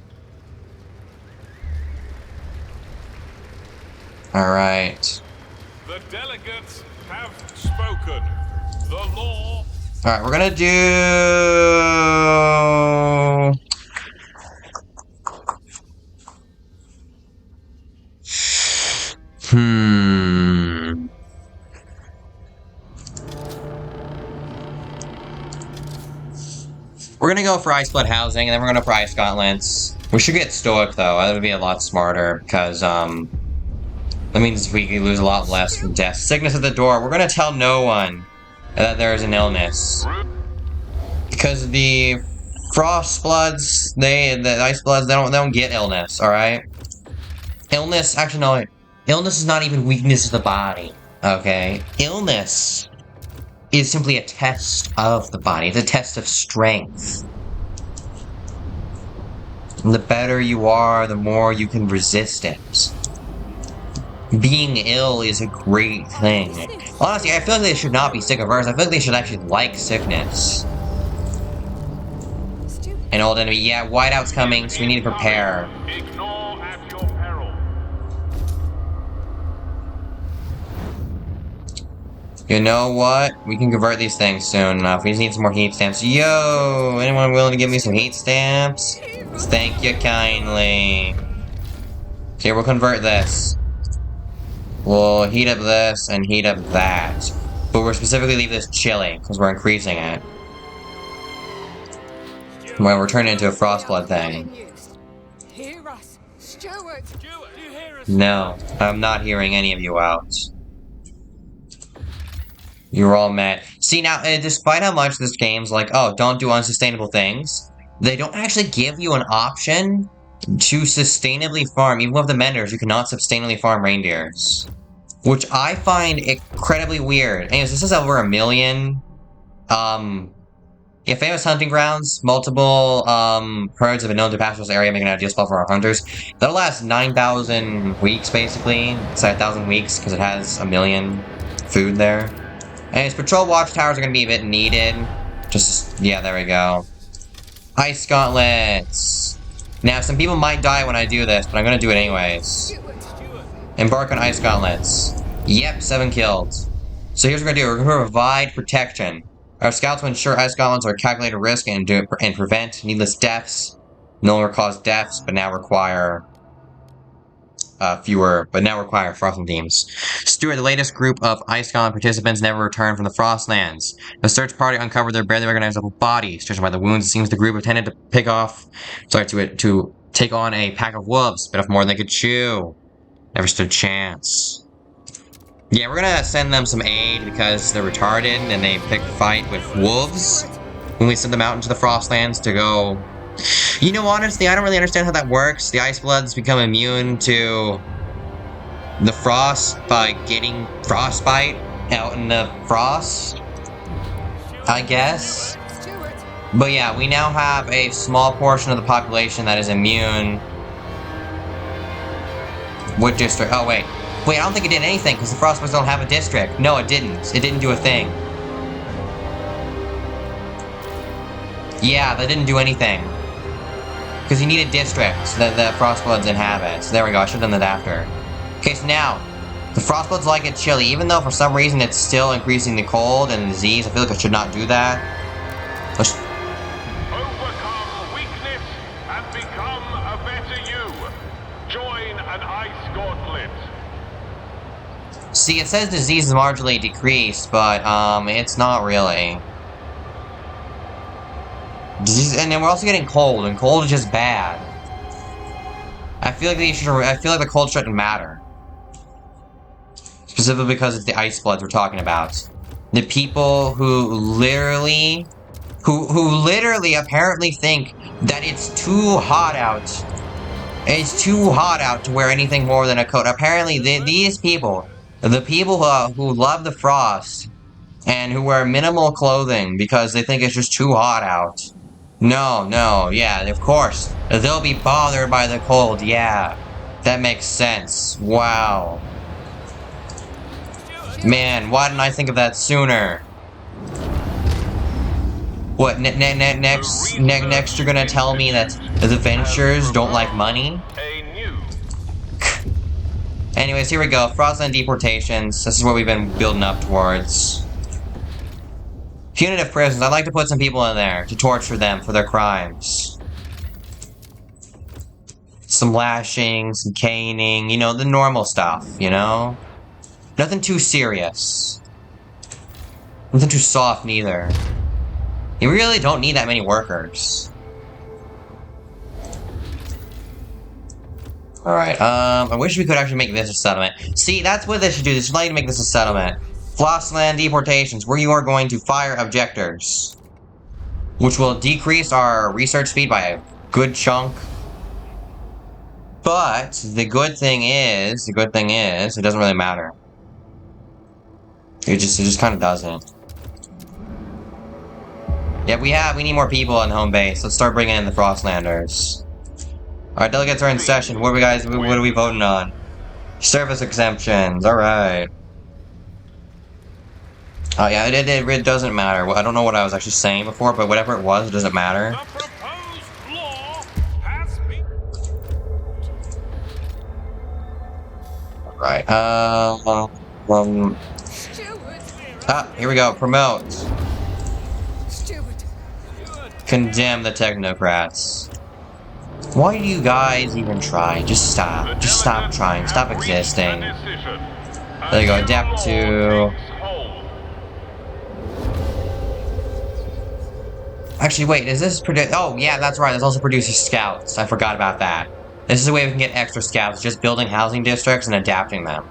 Alright. The delegates have spoken. The law. Alright, we're gonna do... We're gonna go for Iceblood housing, and then we're gonna for Ice Gauntlets. We should get Stoic, though. That would be a lot smarter, because, that means we could lose a lot less from death. Sickness at the door. We're gonna tell no one that there is an illness. Because the Frostbloods, the Icebloods, they don't get illness, alright? Illness, actually no, illness is not even weakness of the body, okay? Illness is simply a test of the body. It's a test of strength. And the better you are, the more you can resist it. Being ill is a great thing. Honestly, I feel like they should not be sick averse. I feel like they should actually like sickness. An old enemy. Yeah, whiteout's coming, so we need to prepare. Ignore at your peril. You know what? We can convert these things soon enough. We just need some more heat stamps. Yo! Anyone willing to give me some heat stamps? Thank you kindly. Okay, we'll convert this. We'll heat up this and heat up that. But we'll specifically leave this chilly, because we're increasing it. Well, we're turning into a frostblood thing. Hear us, Stuart. Stuart, do you hear us? No, I'm not hearing any of you out. You're all mad. See, now, despite how much this game's like, oh, don't do unsustainable things, they don't actually give you an option to sustainably farm. Even with the menders, you cannot sustainably farm reindeers. Which I find incredibly weird. Anyways, this is over 1 million. Yeah, famous hunting grounds. Multiple, herds have been known to pass this area, making it an ideal spot for our hunters. That'll last 9,000 weeks, basically. It's like 1,000 weeks, because it has 1 million food there. Anyways, patrol watchtowers are gonna be a bit needed. Just, yeah, there we go. Ice gauntlets. Now, some people might die when I do this, but I'm gonna do it anyways. Embark on ice gauntlets. Yep, 7 killed. So here's what we're gonna do. We're gonna provide protection. Our scouts will ensure ice gauntlets are calculated risk and prevent needless deaths. No longer cause deaths, but now require frostland teams. Stuart, the latest group of ice gauntlet participants never returned from the Frostlands. The search party uncovered their barely recognizable bodies. Judging by the wounds, it seems the group intended to to take on a pack of wolves, bit off more than they could chew. Never stood a chance. Yeah, we're gonna send them some aid because they're retarded and they pick a fight with wolves when we send them out into the Frostlands to go. You know, honestly, I don't really understand how that works. The Ice Bloods become immune to the frost by getting frostbite out in the frost, I guess. But yeah, we now have a small portion of the population that is immune. What district? Oh, wait. Wait, I don't think it did anything, because the Frostbuds don't have a district. No, it didn't. It didn't do a thing. Yeah, that didn't do anything. Because you need a district that the Frostbloods inhabit. So there we go, I should have done that after. Okay, so now, the Frostbloods like it chilly, even though for some reason it's still increasing the cold and the disease. I feel like I should not do that. Let's... Overcome weakness and become a better you. Join an ice gauntlet. See, it says disease is marginally decreased, but, it's not really. Disease, and then we're also getting cold, and cold is just bad. I feel like the cold shouldn't matter. Specifically because it's the Ice Bloods we're talking about. The people who literally apparently think that it's too hot out. It's too hot out to wear anything more than a coat. Apparently, these people, the people who love the frost, and who wear minimal clothing because they think it's just too hot out. No, yeah, of course. They'll be bothered by the cold, yeah. That makes sense. Wow. Man, why didn't I think of that sooner? What, next you're gonna tell me that the Ventures don't like money? Anyways, here we go. Frostland deportations. This is what we've been building up towards. Punitive prisons. I'd like to put some people in there to torture them for their crimes. Some lashing, some caning, you know, the normal stuff, you know? Nothing too serious. Nothing too soft, neither. You really don't need that many workers. Alright, I wish we could actually make this a settlement. See, that's what they should do. They should like to make this a settlement. Frostland deportations, where you are going to fire objectors. Which will decrease our research speed by a good chunk. But, the good thing is, it doesn't really matter. It just kind of doesn't. Yeah, we need more people on home base. Let's start bringing in the Frostlanders. Alright, delegates are in session. What are we voting on? Service exemptions, alright. Oh yeah, it doesn't matter. Well, I don't know what I was actually saying before, but whatever it was, it doesn't matter. The proposed law has been... Right. Steward! Here we go. Promote. Steward! Condemn the technocrats. Why do you guys even try? Just stop. Just stop trying. Stop existing. There you go. Adapt to... Actually, wait. Is this produce... Oh, yeah, that's right. This also produces scouts. I forgot about that. This is a way we can get extra scouts. Just building housing districts and adapting them.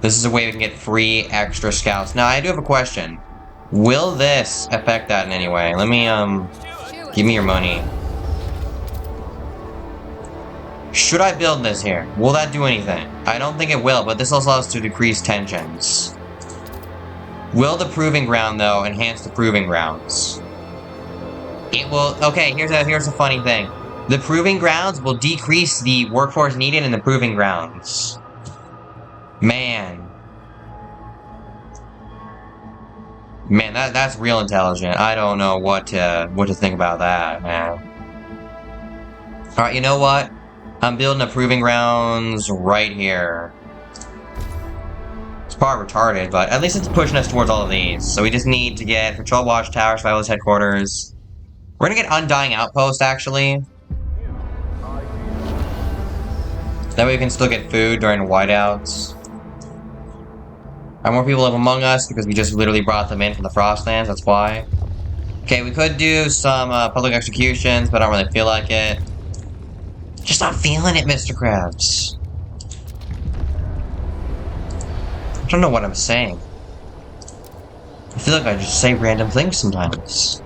This is a way we can get free extra scouts. Now, I do have a question. Will this affect that in any way? Let me, give me your money. Should I build this here? Will that do anything? I don't think it will, but this also allows us to decrease tensions. Will the proving ground, though, enhance the proving grounds? It will... Okay, here's a funny thing. The proving grounds will decrease the workforce needed in the proving grounds. Man. Man, that's real intelligent. I don't know what to think about that, man. Alright, you know what? I'm building a proving grounds right here. It's probably retarded, but at least it's pushing us towards all of these. So we just need to get Patrol Watchtower, Survivalist Headquarters. We're gonna get Undying Outpost, actually. That way we can still get food during whiteouts. More people live among us because we just literally brought them in from the Frostlands, that's why. Okay, we could do some public executions, but I don't really feel like it. Just not feeling it, Mr. Krabs. I don't know what I'm saying. I feel like I just say random things sometimes.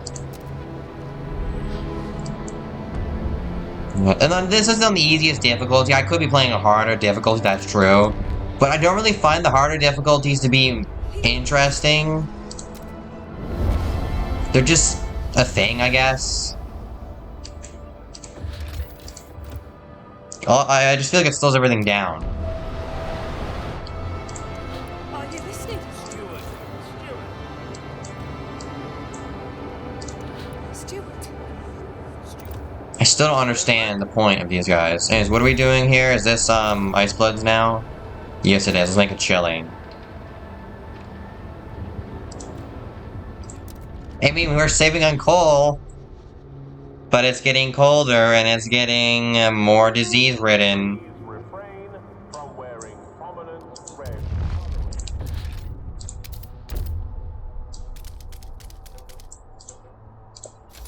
And then this isn't on the easiest difficulty. I could be playing a harder difficulty, that's true. But I don't really find the harder difficulties to be interesting. They're just a thing, I guess. I just feel like it slows everything down. Are you listening? Steward! I still don't understand the point of these guys. Anyways, what are we doing here? Is this, Ice Bloods now? Yes, it is. Let's make it chilling. I mean, we're saving on coal. But it's getting colder, and it's getting more disease-ridden. Refrain from wearing prominent red.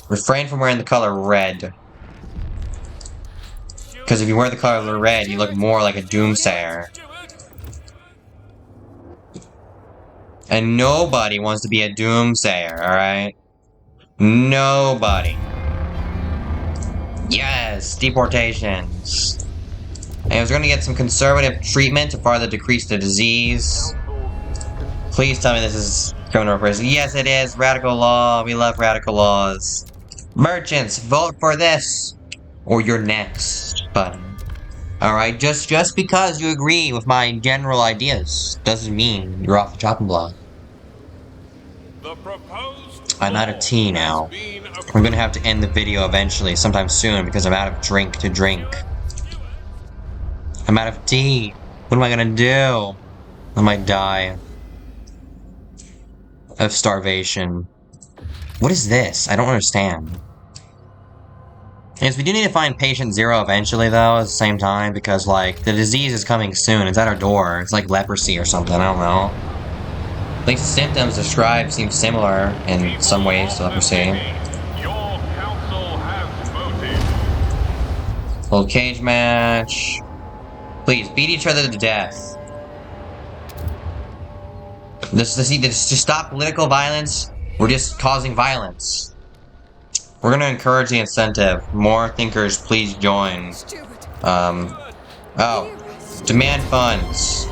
Refrain from wearing the color red. Because if you wear the color red, you look more like a doomsayer. And nobody wants to be a doomsayer, alright? Nobody. Yes, deportations. And we're gonna get some conservative treatment to further decrease the disease. Please tell me this is criminal repression. Yes, it is. Radical law. We love radical laws. Merchants, vote for this. Or you're next button. Alright, just because you agree with my general ideas doesn't mean you're off the chopping block. The proposed I'm out of tea now. We're gonna have to end the video eventually, sometime soon, because I'm out of drink to drink. I'm out of tea. What am I gonna do? I might die. Of starvation. What is this? I don't understand. Yes, we do need to find patient 0 eventually, though, at the same time, because, like, the disease is coming soon. It's at our door. It's like leprosy or something, I don't know. At least the symptoms described seem similar in some ways to leprosy. Your council has voted. Little cage match. Please, beat each other to death. This to stop political violence, we're just causing violence. We're gonna encourage the incentive. More thinkers, please join. Demand funds.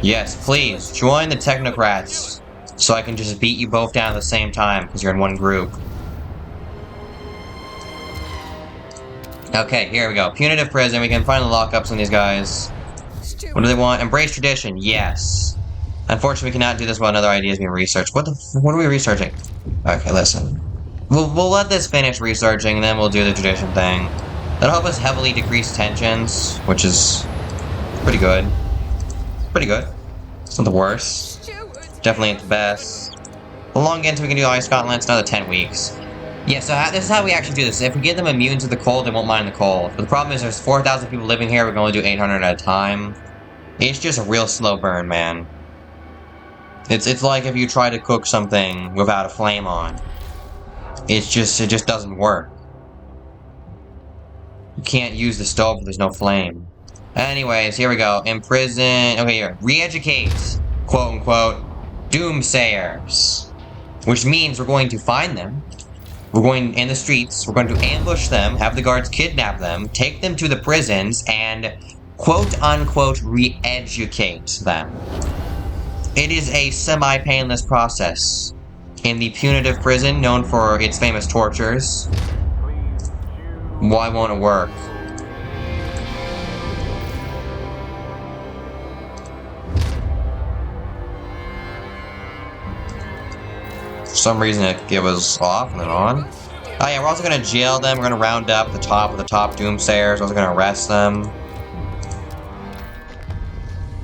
Yes, please, join the technocrats. So I can just beat you both down at the same time, because you're in one group. Okay, here we go. Punitive prison, we can finally lock up some of these guys. What do they want? Embrace tradition, yes. Unfortunately, we cannot do this while another idea is being researched. What are we researching? Okay, listen. We'll let this finish researching, and then we'll do the tradition thing. That'll help us heavily decrease tensions, which is pretty good. Pretty good. It's not the worst. Steward! Definitely ain't the best. The longest we can do Ice Scotland, it's another 10 weeks. Yeah, so this is how we actually do this. If we get them immune to the cold, they won't mind the cold. But the problem is there's 4,000 people living here, we can only do 800 at a time. It's just a real slow burn, man. It's like if you try to cook something without a flame on. It just doesn't work. You can't use the stove if there's no flame. Anyways, here we go. Imprison. Okay, here. Re-educate, quote unquote, doomsayers. Which means we're going to find them. We're going in the streets. We're going to ambush them, have the guards kidnap them, take them to the prisons, and quote unquote re-educate them. It is a semi-painless process. In the punitive prison, known for its famous tortures, why won't it work? For some reason it was off and then on. Oh yeah, we're also gonna jail them. We're gonna round up the top of the top doomsayers. We're also gonna arrest them.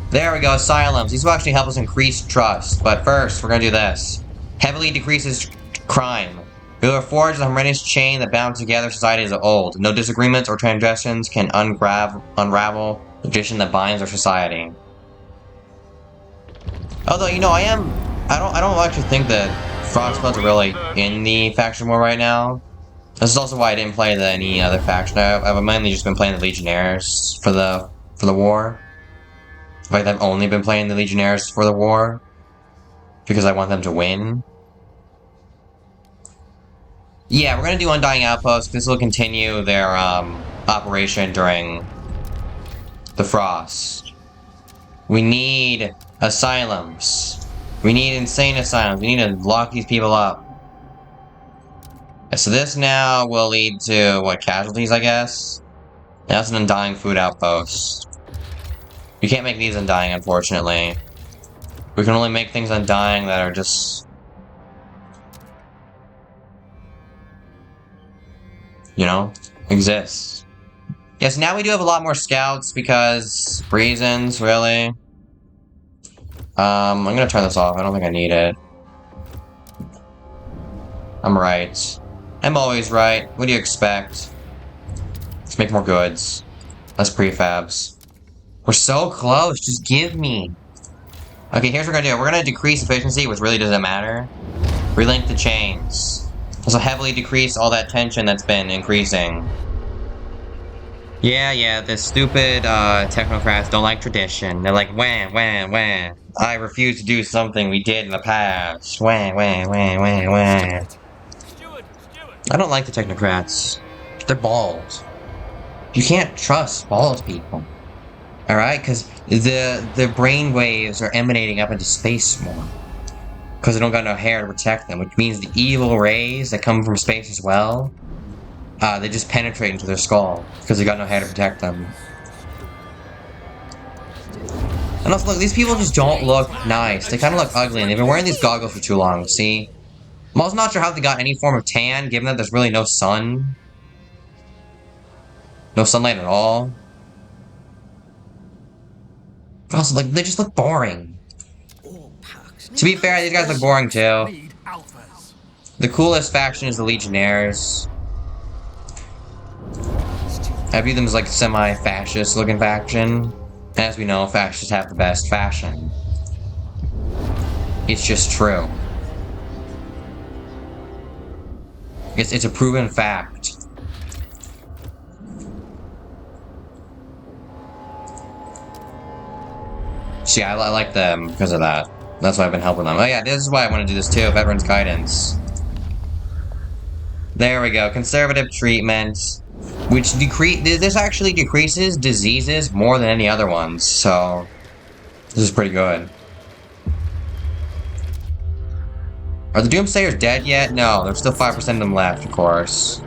There we go, asylums. These will actually help us increase trust. But first, we're gonna do this. Heavily decreases crime. We will forge the horrendous chain that bound together societies of old. No disagreements or transgressions can unravel the tradition that binds our society. Although, you know, I don't actually think that frostpunks are really in the faction war right now. This is also why I didn't play any other faction. I've mainly just been playing the Legionnaires for the war. In fact, I've only been playing the Legionnaires for the war because I want them to win. Yeah, we're gonna do Undying Outpost. This will continue their operation during the Frost. We need asylums. We need insane asylums. We need to lock these people up. So this now will lead to, what, casualties, I guess? That's an Undying Food Outpost. You can't make these Undying, unfortunately. We can only make things Undying that are just... you know? Exists. Yes, now we do have a lot more scouts because... reasons, really. I'm gonna turn this off. I don't think I need it. I'm right. I'm always right. What do you expect? Let's make more goods. Less prefabs. We're so close. Just give me. Okay, here's what we're gonna do. We're gonna decrease efficiency, which really doesn't matter. Relink the chains. This will heavily decrease all that tension that's been increasing. Yeah, the stupid technocrats don't like tradition. They're like, wah, wah, wah. I refuse to do something we did in the past. Wah, wah, wah, wah, wah. I don't like the technocrats. They're bald. You can't trust bald people. Alright? Because the brain waves are emanating up into space more. Because they don't got no hair to protect them, which means the evil rays that come from space as well, they just penetrate into their skull, because they got no hair to protect them. And also, look, these people just don't look nice. They kind of look ugly, and they've been wearing these goggles for too long, see? I'm also not sure how they got any form of tan, given that there's really no sun. No sunlight at all. But also, like, they just look boring. To be fair, these guys look boring too. The coolest faction is the Legionnaires. I view them as like semi-fascist looking faction. As we know, fascists have the best fashion. It's just true. It's a proven fact. See, I like them because of that. That's why I've been helping them. Oh yeah, this is why I want to do this too, Veterans Guidance. There we go, conservative treatment. Which this actually decreases diseases more than any other ones, so... this is pretty good. Are the Doomsayers dead yet? No, there's still 5% of them left, of course.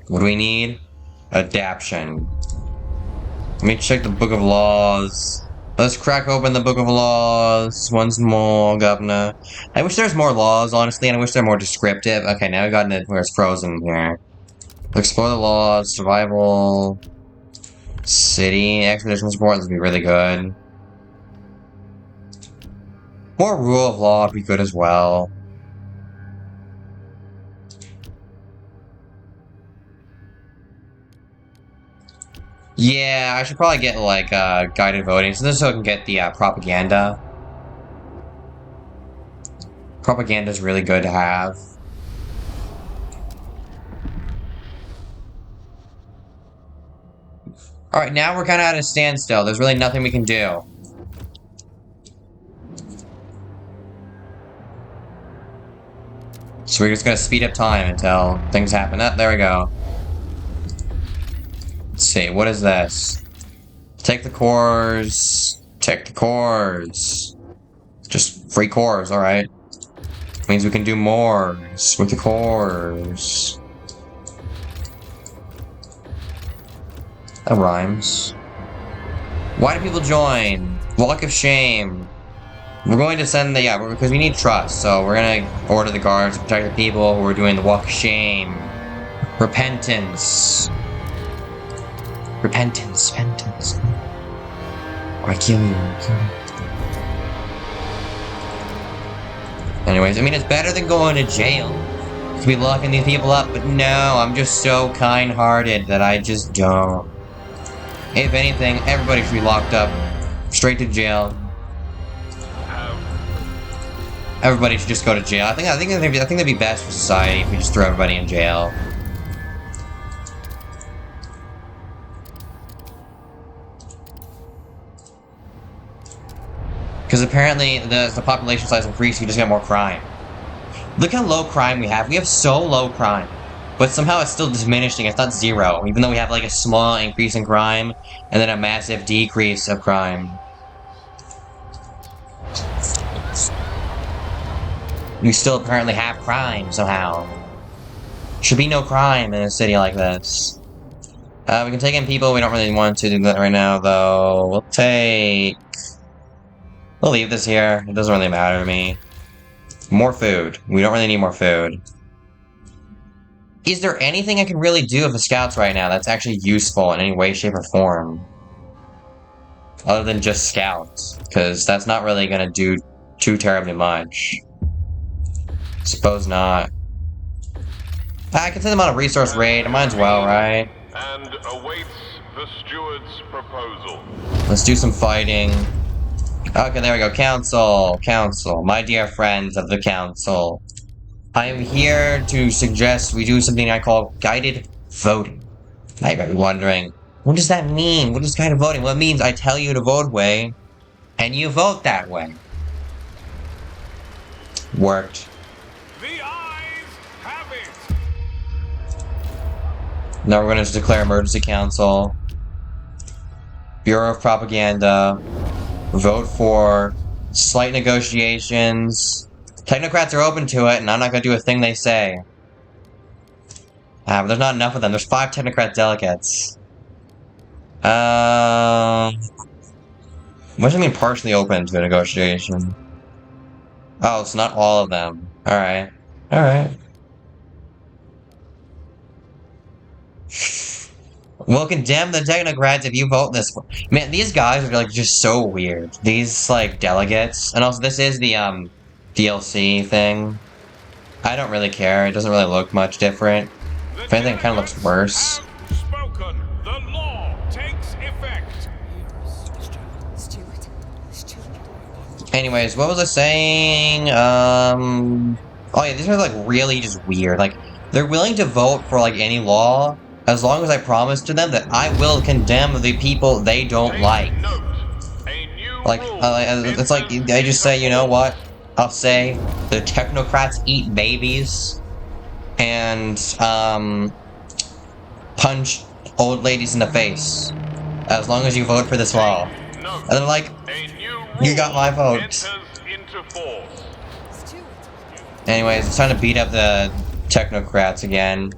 What do we need? Adaption. Let me check the Book of Laws. Let's crack open the Book of Laws once more, Governor. I wish there's more laws, honestly, and I wish they're more descriptive. Okay, now we got into where it's frozen here. Explore the laws, survival, city, expedition support, this would be really good. More rule of law would be good as well. Yeah, I should probably get, like, guided voting, so this so I can get the, propaganda. Propaganda's really good to have. Alright, now we're kind of at a standstill. There's really nothing we can do. So we're just gonna speed up time until things happen. Oh, there we go. Let's see, what is this? Take the cores. Take the cores. Just free cores, alright. Means we can do more with the cores. That rhymes. Why do people join? Walk of shame. We're going to send the, because we need trust, so we're gonna order the guards to protect the people who are doing the walk of shame. Repentance. Repentance. Or I kill you. Anyways, I mean, it's better than going to jail. To be locking these people up, but no, I'm just so kind-hearted that I just don't. If anything, everybody should be locked up. Straight to jail. Everybody should just go to jail. I think that'd be best for society if we just throw everybody in jail. Because apparently, as the population size increases, you just get more crime. Look how low crime we have. We have so low crime. But somehow it's still diminishing. It's not zero. Even though we have like a small increase in crime, and then a massive decrease of crime. We still apparently have crime, somehow. Should be no crime in a city like this. We can take in people. We don't really want to do that right now, though. We'll leave this here. It doesn't really matter to me. More food. We don't really need more food. Is there anything I can really do with the scouts right now that's actually useful in any way, shape, or form? Other than just scouts. Because that's not really going to do too terribly much. Suppose not. I can send them on a resource raid. I might as well, right? And awaits the steward's proposal. Let's do some fighting. Okay, there we go. Council. My dear friends of the council. I am here to suggest we do something I call guided voting. Now you might be wondering, what does that mean? What is guided voting? Well, it means I tell you to vote way, and you vote that way. Worked. The eyes have it. Now we're going to declare emergency council. Bureau of Propaganda. Vote for slight negotiations. Technocrats are open to it, and I'm not going to do a thing they say. But there's not enough of them. There's 5 technocrat delegates. What does it mean partially open to a negotiation? Oh, it's not all of them. Alright. We'll condemn the technocrats if you vote this way. Man, these guys are like just so weird. These like delegates. And also this is the DLC thing. I don't really care. It doesn't really look much different. If anything, it kind of looks worse. Spoken. The law takes effect. Steward. Anyways, what was I saying? Oh yeah, these are like really just weird. Like, they're willing to vote for like any law as long as I promise to them that I will condemn the people they don't like. Like, it's like, I just say, you know what? I'll say, the technocrats eat babies, and, punch old ladies in the face, as long as you vote for this law. And they're like, you got my vote. Anyways, it's time to beat up the technocrats again.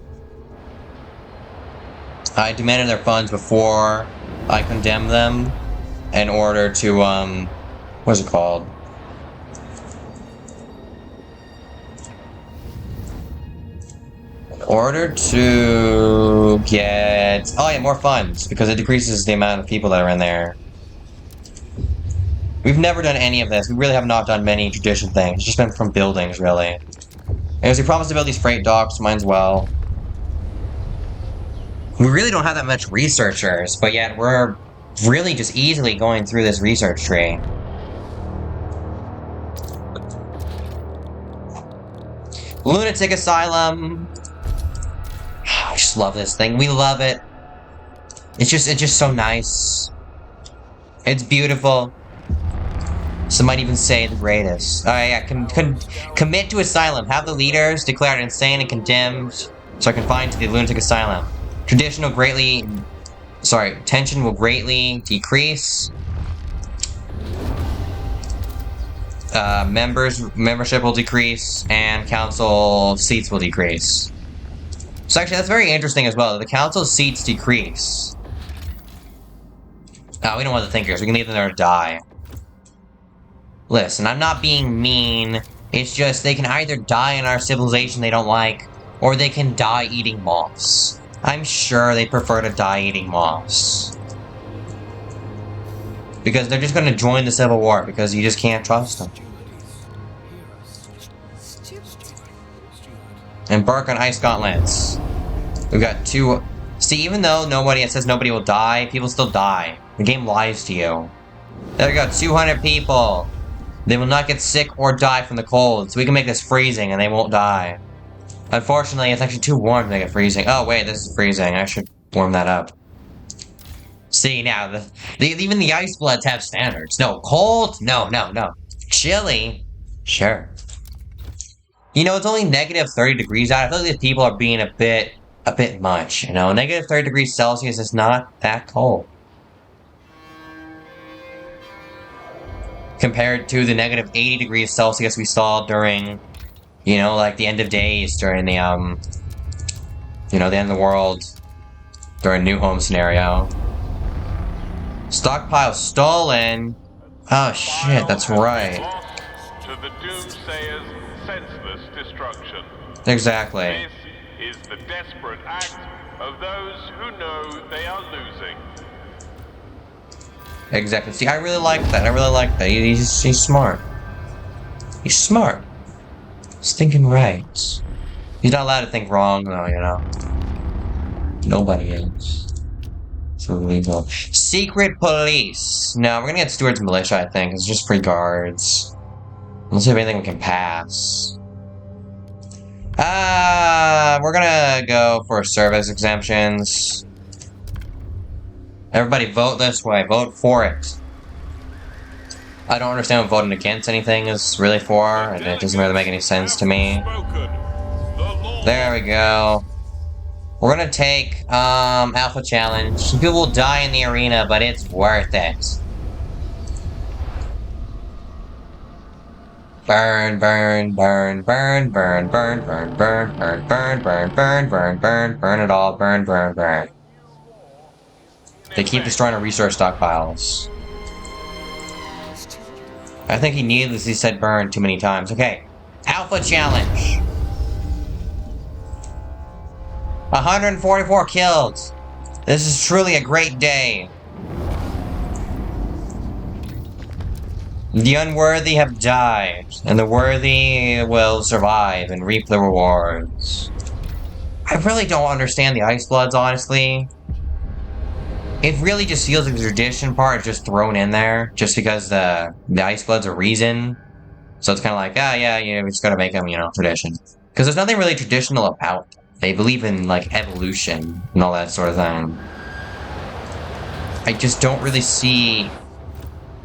I demanded their funds before I condemned them in order to, what's it called? In order to get, oh yeah, more funds, because it decreases the amount of people that are in there. We've never done any of this. We really have not done many tradition things. It's just been from buildings, really. Anyways, we promised to build these freight docks, mine's well. We really don't have that much researchers, but yet we're really just easily going through this research tree. Lunatic Asylum. I just love this thing. We love it. It's just so nice. It's beautiful. Some might even say the greatest. Yeah, commit to asylum. Have the leaders declared insane and condemned, so are confined to the lunatic asylum. Tension will greatly decrease. Membership will decrease, and council seats will decrease. So actually, that's very interesting as well. The council seats decrease. We don't want the thinkers. We can leave them there to die. Listen, I'm not being mean. It's just they can either die in our civilization they don't like, or they can die eating moths. I'm sure they prefer to die eating moths. Because they're just going to join the Civil War, because you just can't trust them. Embark on Ice Gauntlets. We've got 2... See, even though it says nobody will die, people still die. The game lies to you. There we go, 200 people. They will not get sick or die from the cold, so we can make this freezing and they won't die. Unfortunately, it's actually too warm to make it freezing. Oh wait, this is freezing. I should warm that up. See, now, even the ice bloods have standards. No, cold? No. Chilly? Sure. You know, it's only negative 30 degrees out. I feel like these people are being a bit much, you know? Negative 30 degrees Celsius is not that cold. Compared to the negative 80 degrees Celsius we saw during, you know, like the end of days during the, you know, the end of the world during New Home scenario. Stockpile stolen? Oh shit, that's right. To the doomsayer's senseless destruction. Exactly. This is the desperate act of those who know they are losing. Exactly. See, I really like that. He's smart. He's smart. He's thinking right. He's not allowed to think wrong, though, you know. Nobody is. It's illegal. Secret police. No, we're gonna get Stewart's militia, I think. It's just free guards. Let's see if anything we can pass. We're gonna go for service exemptions. Everybody vote this way. Vote for it. I don't understand what voting against anything is really for, and it doesn't really make any sense to me. There we go. We're gonna take, Alpha Challenge. People will die in the arena, but it's worth it. Burn, burn, burn, burn, burn, burn, burn, burn, burn, burn, burn, burn, burn, burn, burn it all, burn, burn, burn. They keep destroying our resource stockpiles. I think he needlessly said burn too many times. Okay. Alpha Challenge. 144 killed. This is truly a great day. The unworthy have died, and the worthy will survive and reap the rewards. I really don't understand the Ice Bloods, honestly. It really just feels like the tradition part is just thrown in there, just because the Ice Bloods are reason. So it's kind of like, yeah, we just gotta make them, you know, tradition. Because there's nothing really traditional about them. They believe in, like, evolution and all that sort of thing. I just don't really see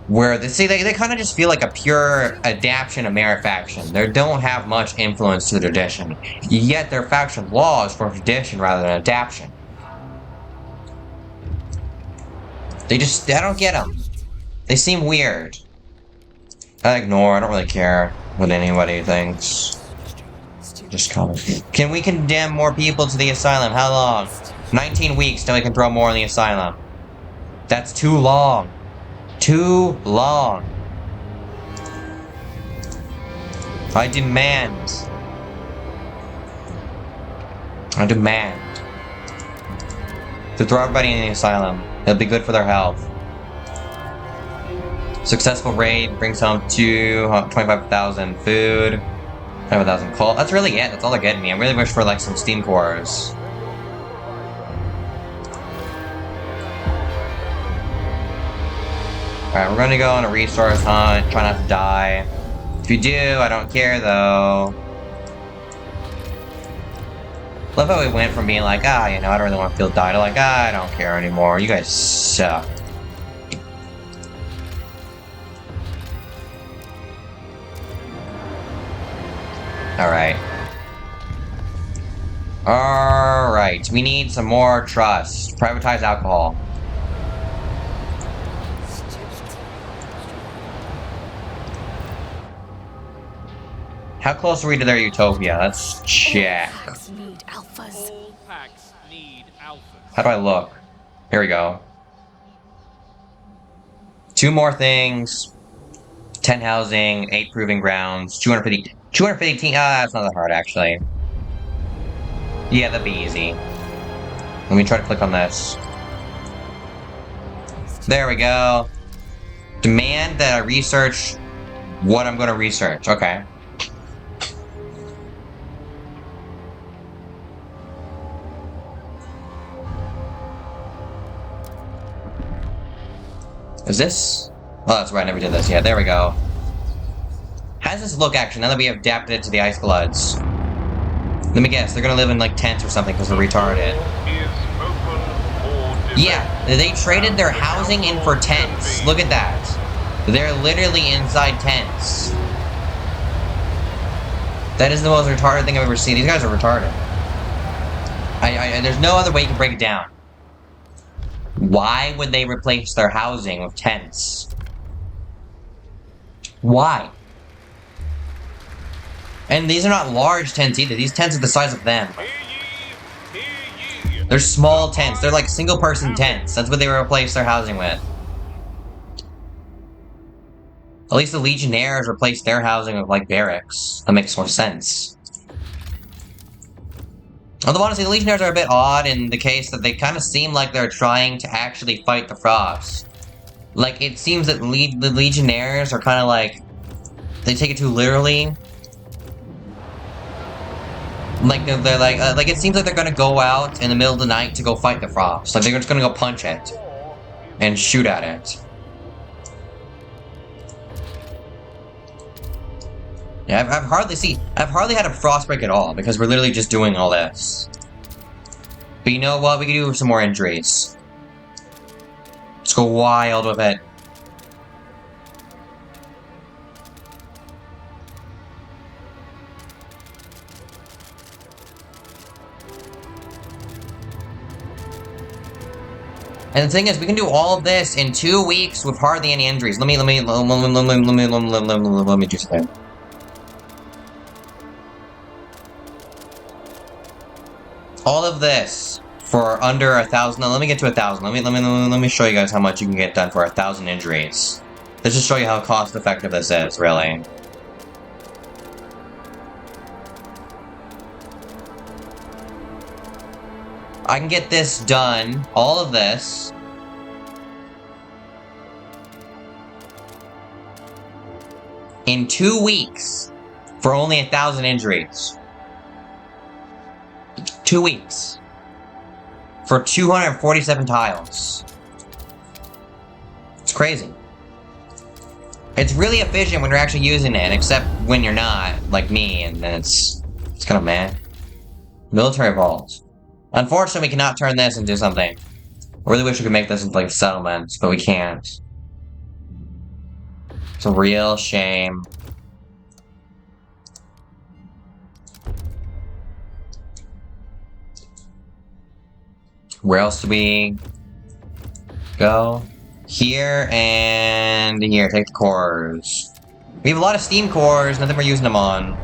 where they kind of just feel like a pure adaptation of Merit faction. They don't have much influence to the tradition. Yet their faction laws for tradition rather than adaptation. I don't get them. They seem weird. I ignore, I don't really care what anybody thinks. Just comment. Can we condemn more people to the asylum? How long? 19 weeks till we can throw more in the asylum. That's too long. Too long. I demand to throw everybody in the asylum. It'll be good for their health. Successful raid brings home 25,000 food, 25,000 coal. That's really it. That's all they're getting me. I really wish for like some steam cores. Alright, we're gonna go on a resource hunt. Try not to die. If you do, I don't care though. Love how we went from being like, I don't really want to feel die to like, I don't care anymore. You guys suck. Alright. Alright, we need some more trust. Privatize alcohol. How close are we to their utopia? Let's check. Need alphas. All packs need alphas. How do I look? Here we go. 2 more things. 10 housing, 8 proving grounds, 250 that's not that hard actually. Yeah, that'd be easy. Let me try to click on this. There we go. Demand that I research what I'm gonna research. Okay. Is this? Oh, that's right, I never did this. Yeah, there we go. How does this look, actually, now that we have adapted it to the Ice Bloods? Let me guess, they're gonna live in, like, tents or something because they're retarded. Yeah, they traded their housing in for tents. Look at that. They're literally inside tents. That is the most retarded thing I've ever seen. These guys are retarded. There's no other way you can break it down. Why would they replace their housing with tents? Why? And these are not large tents either. These tents are the size of them. They're small tents. They're like single-person tents. That's what they replace their housing with. At least the Legionnaires replaced their housing with, like, barracks. That makes more sense. Although, honestly, the Legionnaires are a bit odd in the case that they kind of seem like they're trying to actually fight the Frost. Like, it seems that the Legionnaires are kind of like... They take it too literally. Like, they're like, it seems like they're gonna go out in the middle of the night to go fight the Frost. Like, they're just gonna go punch it. And shoot at it. Yeah, I've hardly had a frost break at all, because we're literally just doing all this. But you know what? We can do some more injuries. Let's go wild with it. And the thing is, we can do all of this in 2 weeks with hardly any injuries. Let me do something. All of this for under 1,000. Let me get to 1,000. Let me show you guys how much you can get done for 1,000 injuries. Let's just show you how cost effective this is, really. I can get this done, all of this, in 2 weeks for only 1,000 injuries. 2 weeks. For 247 tiles. It's crazy. It's really efficient when you're actually using it, except when you're not, like me, and then it's kind of meh. Military vaults. Unfortunately, we cannot turn this into something. I really wish we could make this into, like, settlements, but we can't. It's a real shame. Where else do we go? Here and here. Take the cores. We have a lot of steam cores, nothing we're using them on.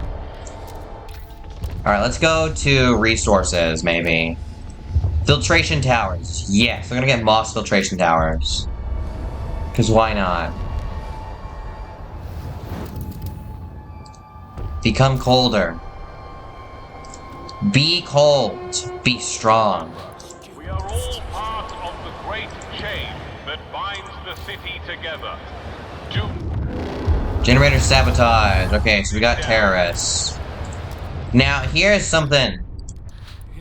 Alright, let's go to resources, maybe. Filtration towers. Yes, we're gonna get moss filtration towers. Because why not? Become colder. Be cold. Be strong. We are all part of the great chain that binds the city together. Generator sabotage. Okay, so we got terrorists. Now, here's something.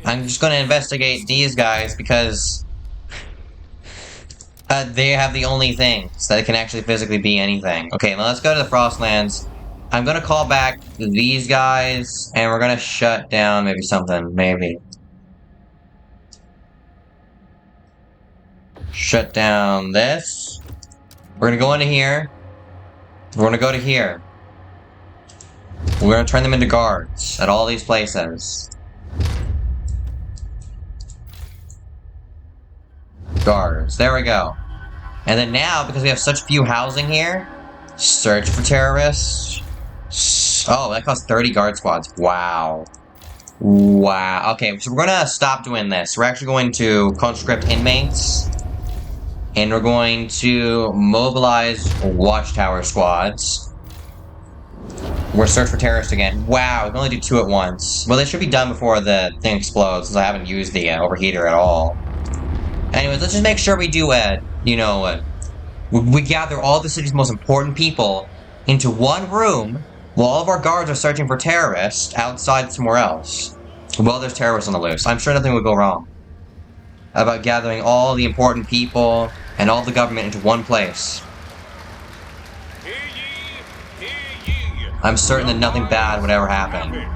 I'm just gonna investigate these guys because they have the only things that can actually physically be anything. Okay, now let's go to the Frostlands. I'm gonna call back these guys, and we're gonna shut down maybe something. Maybe. Shut down this. We're gonna go into here. We're gonna go to here. We're gonna turn them into guards at all these places. Guards. There we go. And then now, because we have such few housing here, search for terrorists. Oh, that costs 30 guard squads. Wow. Wow. Okay, so we're gonna stop doing this. We're actually going to conscript inmates. And we're going to mobilize watchtower squads. We're search for terrorists again. Wow, we can only do 2 at once. Well, they should be done before the thing explodes, since I haven't used the overheater at all. Anyways, let's just make sure we do we gather all the city's most important people into one room while all of our guards are searching for terrorists outside somewhere else. Well, there's terrorists on the loose. I'm sure nothing would go wrong about gathering all the important people and all the government into one place. Hear ye, hear ye. I'm certain that nothing bad would ever happen.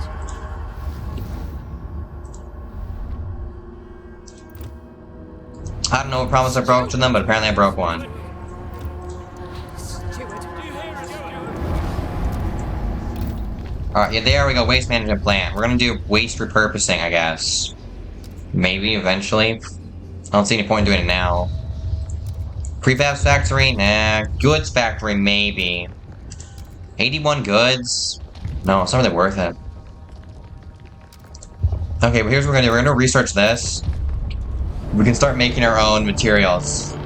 I don't know what promise I broke to them, but apparently I broke one. Steward. Alright, yeah, there we go. Waste management plant. We're gonna do waste repurposing, I guess. Maybe, eventually. I don't see any point in doing it now. Prefabs factory? Nah. Goods factory? Maybe. 81 goods? No, it's not really worth it. Okay, but here's what we're gonna do. We're gonna research this. We can start making our own materials.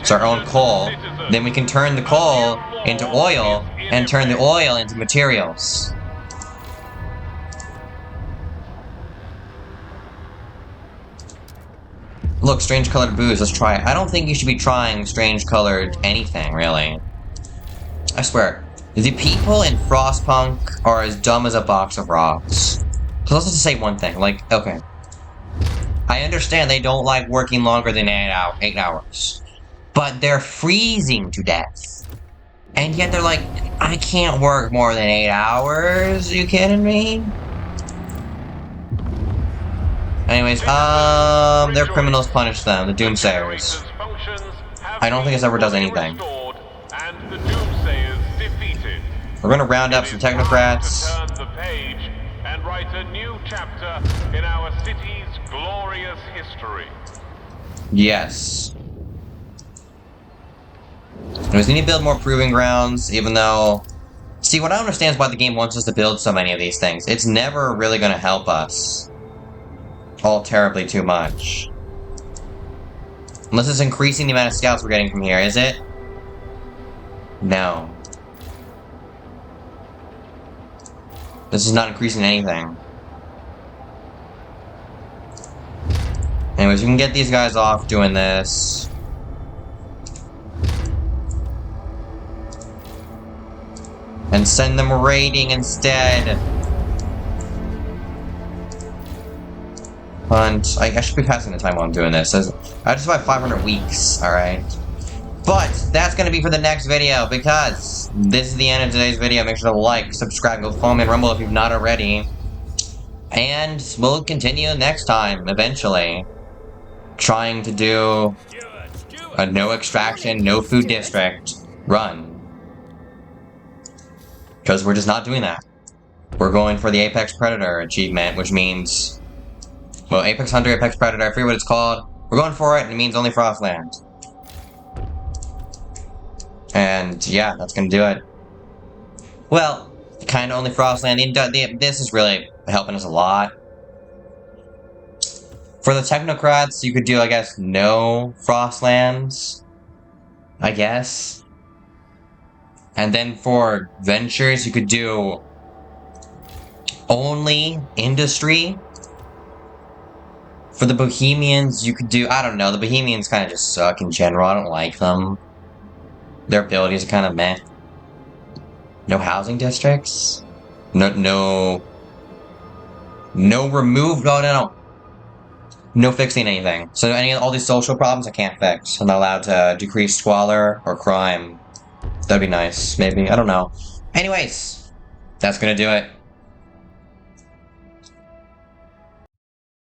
So our own coal. Then we can turn the coal into oil, and turn the oil into materials. Look, strange colored booze, let's try it. I don't think you should be trying strange colored anything, really. I swear. The people in Frostpunk are as dumb as a box of rocks. So let's just say one thing, like, okay. I understand they don't like working longer than 8 hours. But they're freezing to death. And yet they're like, I can't work more than 8 hours, are you kidding me? Anyways, their criminals punish them, the Doomsayers. I don't think this ever does anything. We're gonna round up some technocrats. Turn the page and write a new chapter in our city's glorious history. Yes. We need to build more proving grounds, even though... See, what I don't understand is why the game wants us to build so many of these things. It's never really gonna help us. All terribly too much. Unless it's increasing the amount of scouts we're getting from here, is it? No. This is not increasing anything. Anyways, we can get these guys off doing this. And send them raiding instead. Hunt. I should be passing the time while I'm doing this. I just survived 500 weeks, alright? But that's going to be for the next video, because this is the end of today's video. Make sure to like, subscribe, go follow me on Rumble if you've not already. And we'll continue next time, eventually. Trying to do a no extraction, no food district run. Because we're just not doing that. We're going for the Apex Predator achievement, which means... Well, Apex Hunter, Apex Predator, I forget what it's called. We're going for it, and it means only Frostland. And, yeah, that's gonna do it. Well, kinda only Frostland. This is really helping us a lot. For the technocrats, you could do, I guess, no Frostlands. I guess. And then for ventures, you could do only industry. For the Bohemians, you could do, I don't know, the Bohemians kind of just suck in general. I don't like them. Their abilities are kind of meh. No housing districts? No removed, no. No fixing anything. So all these social problems I can't fix. I'm not allowed to decrease squalor or crime. That'd be nice, maybe. I don't know. Anyways, that's gonna do it.